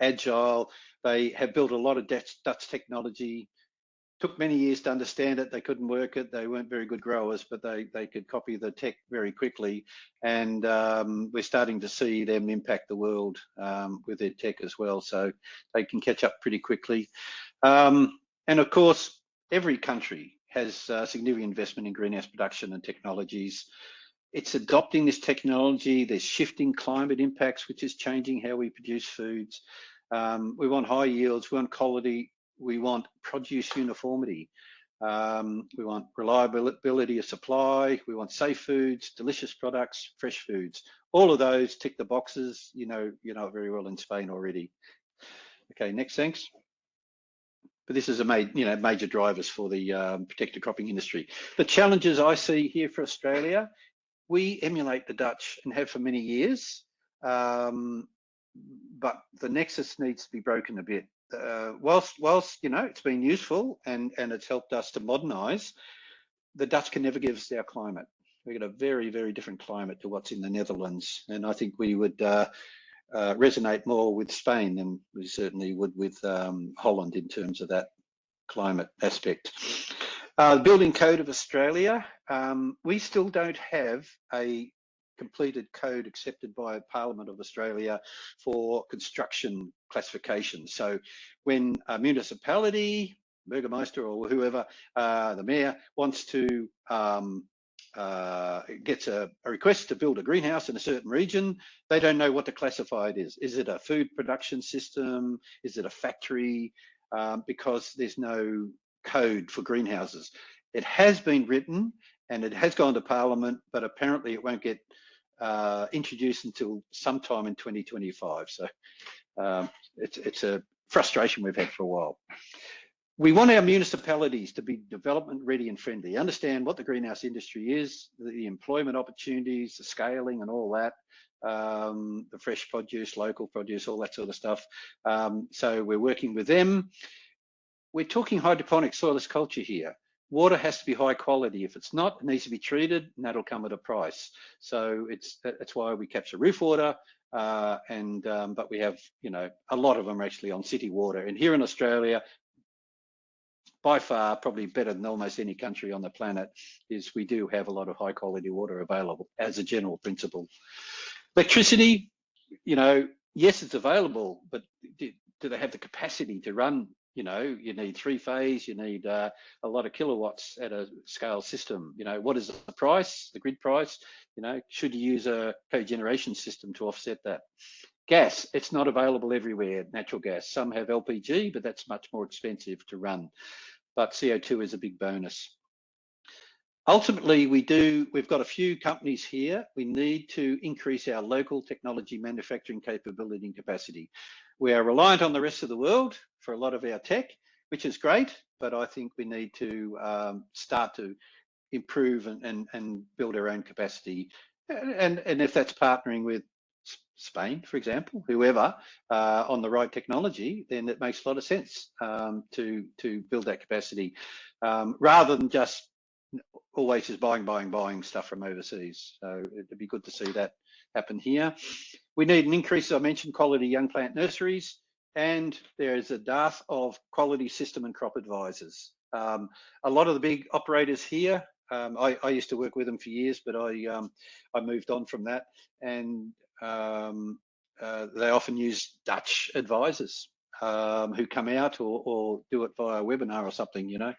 agile. They have built a lot of Dutch technology. Took many years to understand it. They couldn't work it. They weren't very good growers, but they could copy the tech very quickly. And we're starting to see them impact the world with their tech as well. So they can catch up pretty quickly. And of course, every country has significant investment in greenhouse production and technologies. It's adopting this technology. There's shifting climate impacts, which is changing how we produce foods. We want high yields, we want quality, we want produce uniformity. We want reliability of supply. We want safe foods, delicious products, fresh foods. All of those tick the boxes. You know it very well in Spain already. Okay, next, thanks. But this is a major drivers for the protected cropping industry. The challenges I see here for Australia, we emulate the Dutch and have for many years, but the nexus needs to be broken a bit. Whilst it's been useful and it's helped us to modernise, the Dutch can never give us our climate. We've got a very, very different climate to what's in the Netherlands, and I think we would resonate more with Spain than we certainly would with Holland in terms of that climate aspect. The Building Code of Australia, we still don't have a completed code accepted by Parliament of Australia for construction classification. So when a municipality, Burgermeister or whoever, the mayor wants to gets a request to build a greenhouse in a certain region, they don't know what to classify it is. Is it a food production system? Is it a factory? Because there's no code for greenhouses. It has been written and it has gone to Parliament, but apparently it won't get introduced until sometime in 2025. So it's a frustration we've had for a while. We want our municipalities to be development ready and friendly, understand what the greenhouse industry is, the employment opportunities, the scaling and all that, the fresh produce, local produce, all that sort of stuff. So we're working with them. We're talking hydroponic soilless culture here. Water has to be high quality. If it's not, it needs to be treated, and that'll come at a price. So that's why we capture roof water, but we have, you know, a lot of them are actually on city water. And here in Australia, by far, probably better than almost any country on the planet, is we do have a lot of high quality water available as a general principle. Electricity, you know, yes, it's available, but do they have the capacity to run? You know, you need 3-phase, you need a lot of kilowatts at a scale system. You know, what is the price, the grid price? You know, should you use a cogeneration system to offset that? Gas, it's not available everywhere, natural gas. Some have LPG, but that's much more expensive to run. But CO2 is a big bonus. Ultimately, we've got a few companies here. We need to increase our local technology manufacturing capability and capacity. We are reliant on the rest of the world for a lot of our tech, which is great, but I think we need to start to improve and build our own capacity. And if that's partnering with Spain, for example, whoever, on the right technology, then it makes a lot of sense to build that capacity, rather than just always just buying stuff from overseas. So it'd be good to see that happen here. We need an increase, I mentioned, quality young plant nurseries, and there is a dearth of quality system and crop advisors. A lot of the big operators here, I used to work with them for years, but I moved on from that, and they often use Dutch advisors who come out or do it via a webinar or something, you know.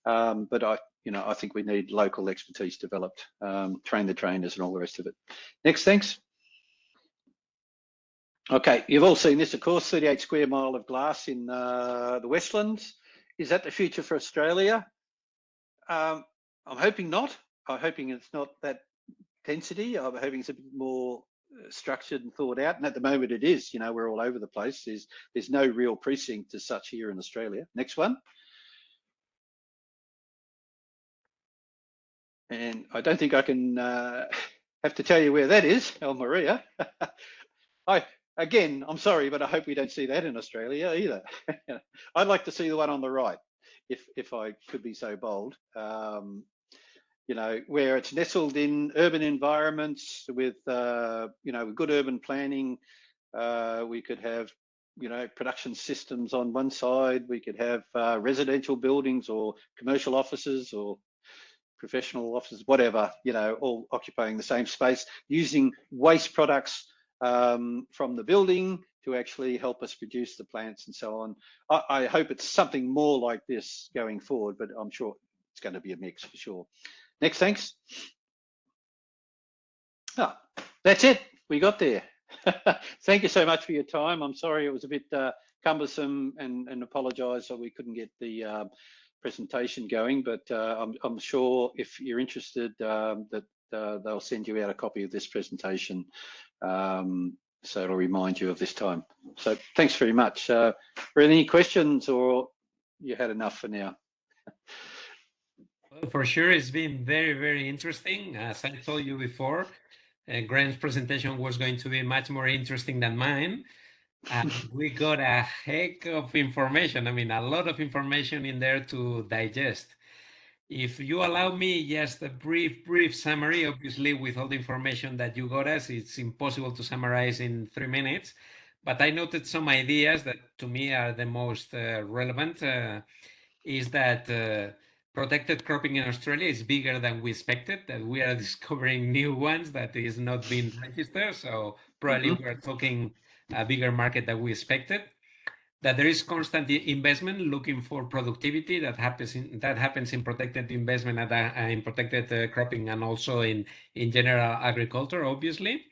But I think we need local expertise developed, train the trainers and all the rest of it. Next, thanks. Okay, you've all seen this, of course, 38 square mile of glass in the Westlands. Is that the future for Australia? I'm hoping not. I'm hoping it's not that density. I'm hoping it's a bit more structured and thought out. And at the moment it is, you know, we're all over the place. There's no real precinct as such here in Australia. Next one. And I don't think I can have to tell you where that is, El Maria. Again, I'm sorry, but I hope we don't see that in Australia either. I'd like to see the one on the right, if I could be so bold. You know, where it's nestled in urban environments with, you know, good urban planning. We could have, you know, production systems on one side. We could have residential buildings or commercial offices or professional offices, whatever, you know, all occupying the same space, using waste products from the building to actually help us produce the plants and so on. I hope it's something more like this going forward, but I'm sure it's going to be a mix for sure. Next, thanks. Oh, that's it. We got there. Thank you so much for your time. I'm sorry it was a bit cumbersome, and apologise that we couldn't get the presentation going, but I'm sure if you're interested that they'll send you out a copy of this presentation, so it'll remind you of this time. So thanks very much. Were there any questions, or you had enough for now? Well, for sure, it's been very, very interesting. As I told you before, Graeme's presentation was going to be much more interesting than mine. We got a heck of information. I mean, a lot of information in there to digest. If you allow me just a brief summary, obviously with all the information that you got us, it's impossible to summarize in 3 minutes, but I noted some ideas that to me are the most relevant, is that protected cropping in Australia is bigger than we expected, that we are discovering new ones that is not being registered. So probably we're talking a bigger market than we expected. That there is constant investment looking for productivity that happens in protected investment and in protected cropping, and also in general agriculture, obviously.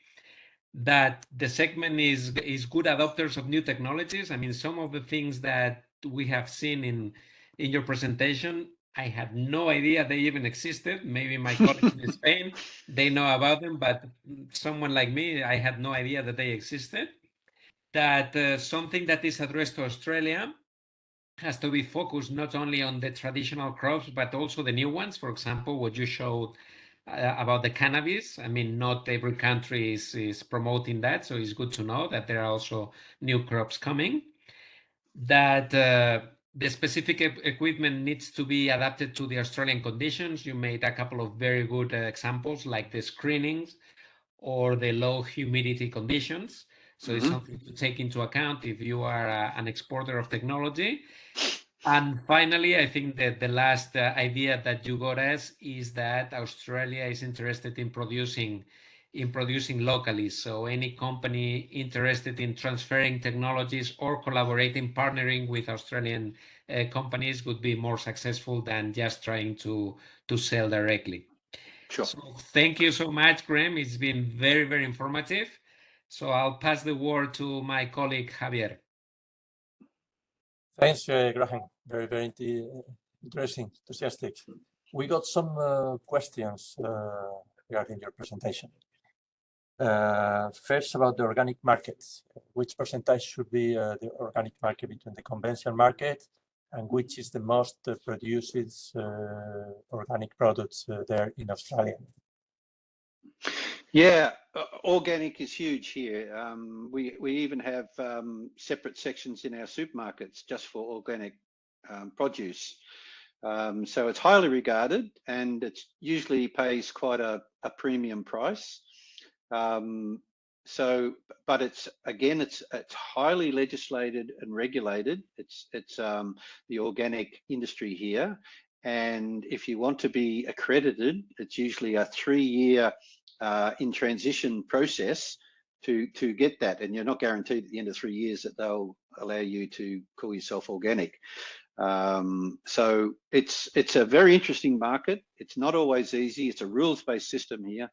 That the segment is good adopters of new technologies. I mean, some of the things that we have seen in your presentation, I had no idea they even existed. Maybe my colleagues in Spain, they know about them, but someone like me, I had no idea that they existed. That something that is addressed to Australia has to be focused not only on the traditional crops, but also the new ones. For example, what you showed about the cannabis. I mean, not every country is promoting that, so it's good to know that there are also new crops coming. That the specific equipment needs to be adapted to the Australian conditions. You made a couple of very good examples, like the screenings or the low humidity conditions. So it's something to take into account if you are an exporter of technology. And finally, I think that the last idea that you got us is that Australia is interested in producing locally. So any company interested in transferring technologies or collaborating, partnering with Australian companies would be more successful than just trying to sell directly. Sure. So thank you so much, Graeme. It's been very, very informative. So I'll pass the word to my colleague, Javier. Thanks, Graham. Very, very interesting, enthusiastic. We got some questions regarding your presentation. First, about the organic markets. Which percentage should be the organic market between the conventional market, and which is the most produced organic products there in Australia? Yeah, organic is huge here. We even have separate sections in our supermarkets just for organic produce. So it's highly regarded, and it usually pays quite a premium price. But it's highly legislated and regulated. It's the organic industry here, and if you want to be accredited, it's usually a 3-year in transition process to get that, and you're not guaranteed at the end of 3 years that they'll allow you to call yourself organic. So it's a very interesting market. It's not always easy. It's a rules-based system here,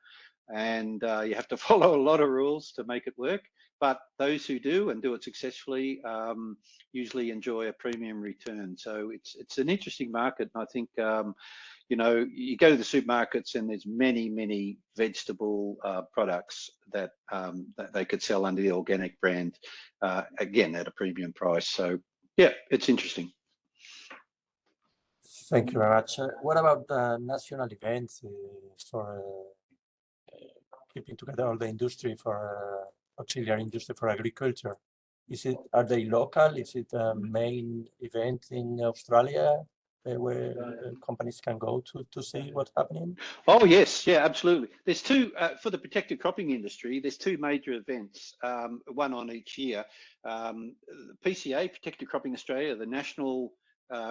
and you have to follow a lot of rules to make it work. But those who do and do it successfully usually enjoy a premium return. So it's an interesting market, and I think you know, you go to the supermarkets and there's many vegetable products that they could sell under the organic brand, again at a premium price. So yeah, it's interesting. Thank you very much. What about national events for keeping together all the industry for auxiliary industry for agriculture? Are they local? Is it a main event in Australia where companies can go to see what's happening? Oh yes, yeah, absolutely. There's two for the protected cropping industry. There's two major events, one on each year. PCA, Protected Cropping Australia, the national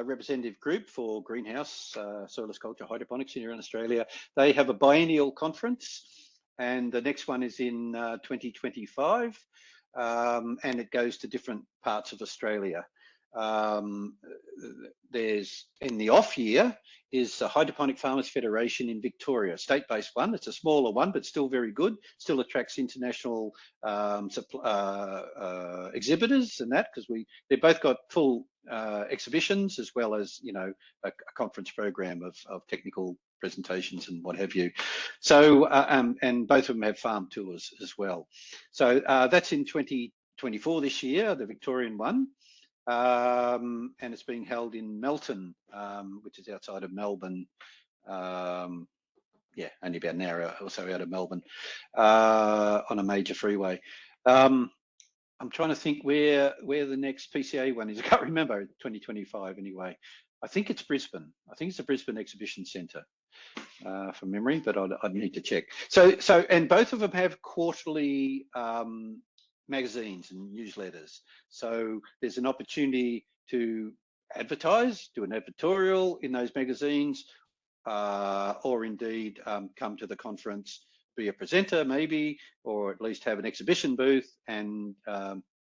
representative group for greenhouse, soilless culture, hydroponics here in Australia. They have a biennial conference, and the next one is in 2025, and it goes to different parts of Australia. There's in the off year is the Hydroponic Farmers Federation in Victoria, state-based one. It's a smaller one, but still very good. Still attracts international exhibitors and that, because they've both got full exhibitions as well as, you know, a conference program of technical presentations and what have you. So and both of them have farm tours as well. So that's in 2024 this year, the Victorian one. And it's being held in Melton, which is outside of Melbourne. Yeah, only about an hour or so out of Melbourne, on a major freeway. I'm trying to think where the next PCA one is. I can't remember. 2025 anyway. I think it's Brisbane. I think it's the Brisbane Exhibition Centre, from memory, but I'd need to check. So and both of them have quarterly magazines and newsletters. So there's an opportunity to advertise, do an editorial in those magazines, or indeed come to the conference, be a presenter maybe, or at least have an exhibition booth and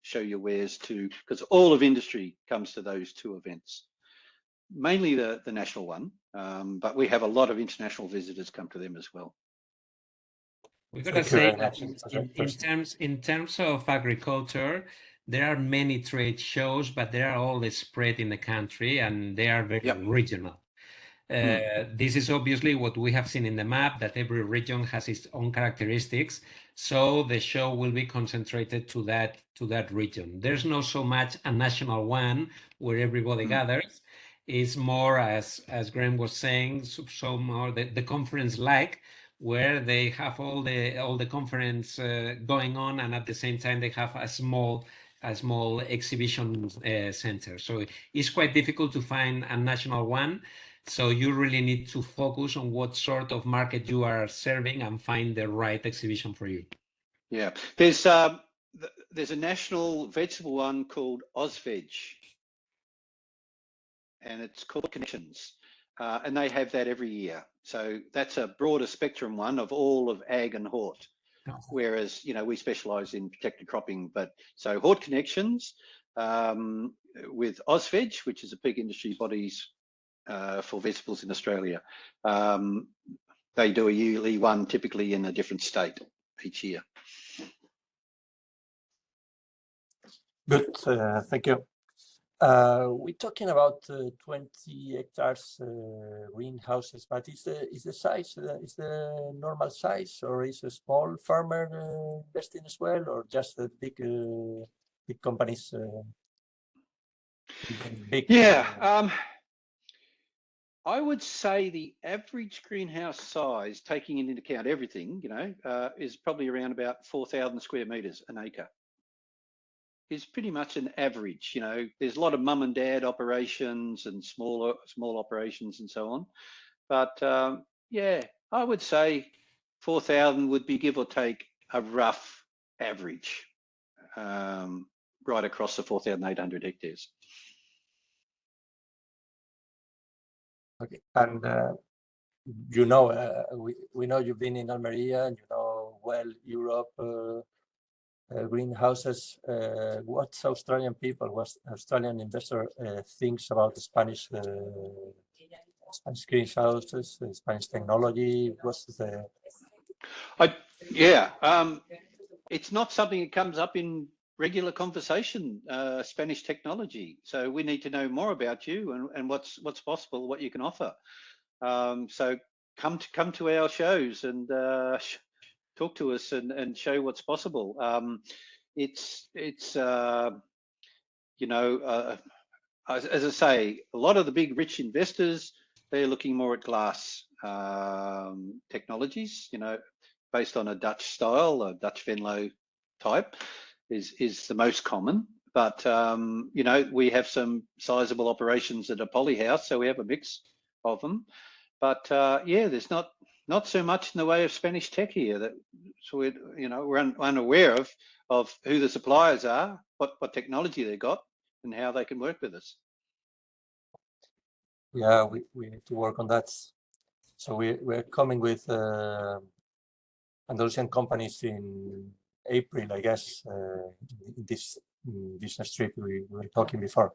show your wares too, because all of industry comes to those two events. Mainly the national one, but we have a lot of international visitors come to them as well. We've got to say that in terms of agriculture, there are many trade shows, but they are all spread in the country and they are very regional. This is obviously what we have seen in the map, that every region has its own characteristics. So the show will be concentrated to that region. There's not so much a national one where everybody gathers. It's more, as Graeme was saying, so more the conference-like, where they have all the conference going on, and at the same time they have a small exhibition center. So it's quite difficult to find a national one. So you really need to focus on what sort of market you are serving and find the right exhibition for you. Yeah, there's a national vegetable one called AusVeg, and it's called Connections, and they have that every year. So that's a broader spectrum one of all of ag and hort, whereas we specialise in protected cropping. But so Hort Connections with AusVeg, which is a big industry bodies for vegetables in Australia. They do a yearly one, typically in a different state each year. Good, thank you. We're talking about 20 hectares greenhouses, but is the size is the normal size, or is a small farmer investing as well, or just the big companies? I would say the average greenhouse size, taking into account everything, is probably around about 4,000 square meters an acre. Is pretty much an average. There's a lot of mum and dad operations and small operations and so on. But yeah, I would say 4,000 would be, give or take, a rough average right across the 4,800 hectares. Okay, and we know you've been in Almeria and you know well Europe greenhouses. What Australian investor thinks about the Spanish greenhouses, the Spanish technology? What's the? It's not something that comes up in regular conversation, Spanish technology. So we need to know more about you and what's possible, what you can offer. So come to our shows and talk to us and show what's possible. As I say, a lot of the big rich investors, they're looking more at glass technologies, based on a Dutch style, a Dutch Venlo type is the most common. But, we have some sizable operations at a polyhouse, so we have a mix of them. But there's not so much in the way of Spanish tech here. So we're unaware of who the suppliers are, what technology they got, and how they can work with us. Yeah, we need to work on that. So we're coming with Andalusian companies in April, I guess, in this business trip we were talking before.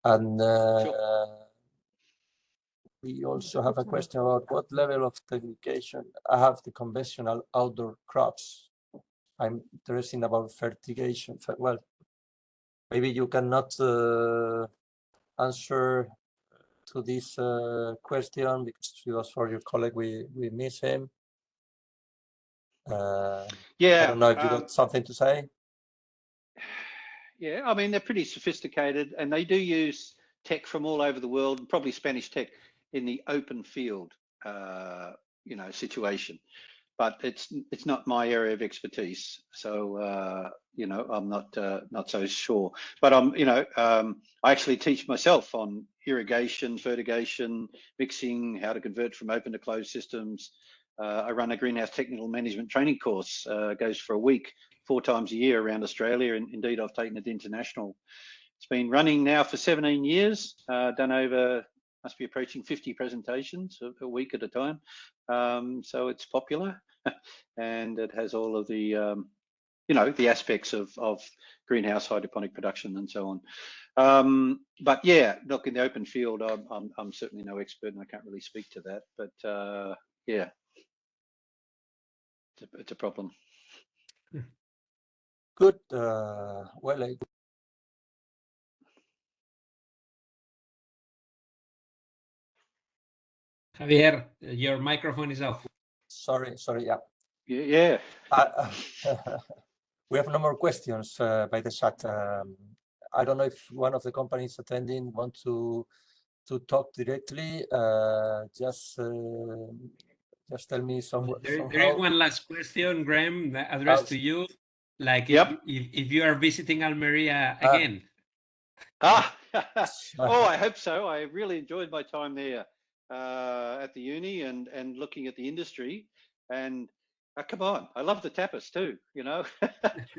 And we also have a question about what level of technication have the conventional outdoor crops. I'm interested about fertigation. Well, maybe you cannot answer to this question because it was for your colleague. We miss him. I don't know if you got something to say. Yeah, I mean, they're pretty sophisticated and they do use tech from all over the world, probably Spanish tech in the open field, situation. But it's not my area of expertise, so I'm not so sure. But I actually teach myself on irrigation, fertigation, mixing, how to convert from open to closed systems. I run a greenhouse technical management training course, goes for a week, 4 times a year around Australia, and indeed I've taken it international. It's been running now for 17 years, done over, must be approaching 50 presentations a week at a time. So it's popular and it has all of the, the aspects of greenhouse hydroponic production and so on. But yeah, look, in the open field, I'm certainly no expert and I can't really speak to that, but yeah, it's a problem. Good. Well, Javier, your microphone is off. sorry, yeah. Yeah. We have no more questions by the chat. I don't know if one of the companies attending want to talk directly. Just tell me some. There is one last question, Graeme, addressed to you. Like if you are visiting Almeria again. Oh, I hope so. I really enjoyed my time there at the uni and looking at the industry. And come on, I love the tapas too.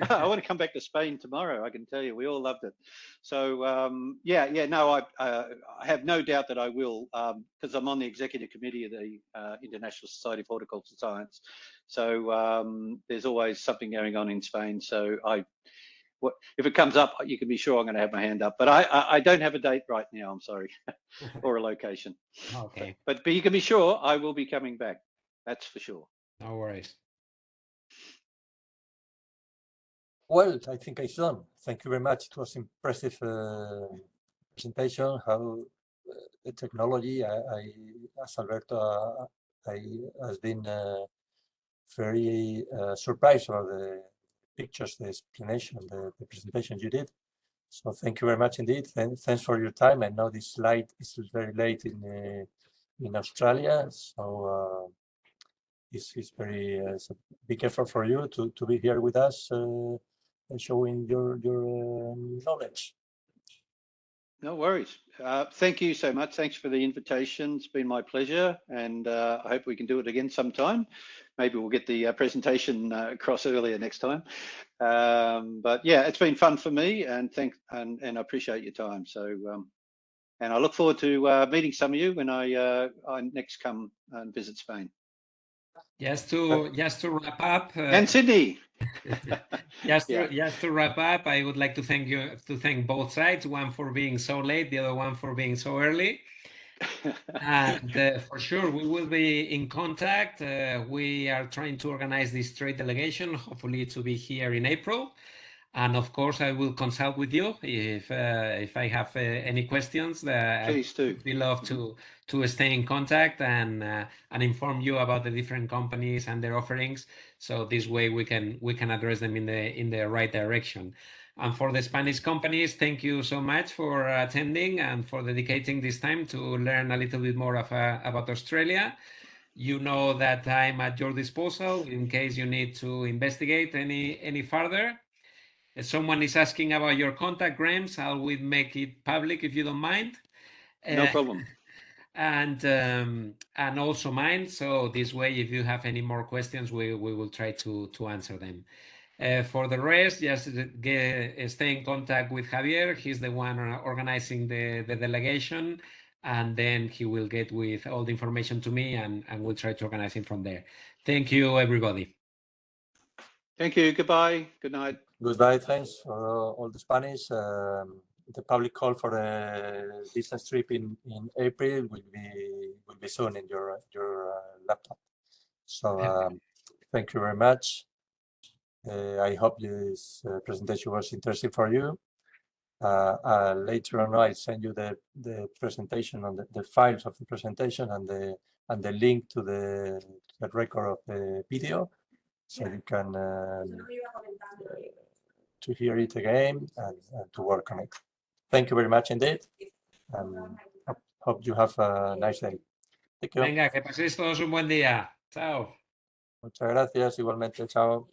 I want to come back to Spain tomorrow. I can tell you, we all loved it. So no, I have no doubt that I will, because I'm on the executive committee of the International Society of Horticultural Science. So there's always something going on in Spain. So if it comes up, you can be sure I'm going to have my hand up. But I don't have a date right now, I'm sorry, or a location. Okay. But you can be sure I will be coming back. That's for sure. No worries. Well, I think I'm done. Thank you very much. It was impressive presentation. How the technology, as Alberto, has been very surprised about the pictures, the explanation, the presentation you did. So thank you very much indeed. Thanks for your time. I know this slide is very late in Australia, so this is very it's a big effort for you to be here with us and showing your knowledge. No worries. Thank you so much. Thanks for the invitation. It's been my pleasure, and I hope we can do it again sometime. Maybe we'll get the presentation across earlier next time. But yeah, it's been fun for me, and thanks, and I appreciate your time. So, and I look forward to meeting some of you when I next come and visit Spain. Just to wrap up. And Sydney. Just to wrap up, I would like to thank both sides, one for being so late, the other one for being so early. And for sure, we will be in contact. We are trying to organize this trade delegation, hopefully to be here in April. And of course, I will consult with you if I have any questions. Please do. We love to stay in contact and inform you about the different companies and their offerings. So this way we can address them in the right direction. And for the Spanish companies, thank you so much for attending and for dedicating this time to learn a little bit more about Australia. You know that I'm at your disposal in case you need to investigate any further. Someone is asking about your contact, Graeme. So I will make it public if you don't mind. No problem. And also mine. So this way, if you have any more questions, we will try to answer them. For the rest, just stay in contact with Javier. He's the one organizing the delegation, and then he will get with all the information to me, and we'll try to organize it from there. Thank you, everybody. Thank you. Goodbye. Good night. Goodbye. Thanks for all the Spanish. The public call for the business trip in April will be soon in your laptop. So thank you very much. I hope this presentation was interesting for you. Later on, I'll send you the presentation on the files of the presentation and the link to the record of the video, so you can to hear it again and to work on it. Thank you very much indeed, and hope you have a nice day. Thank you. Venga, que paséis todos un buen día. Chao. Muchas gracias, igualmente. Chao.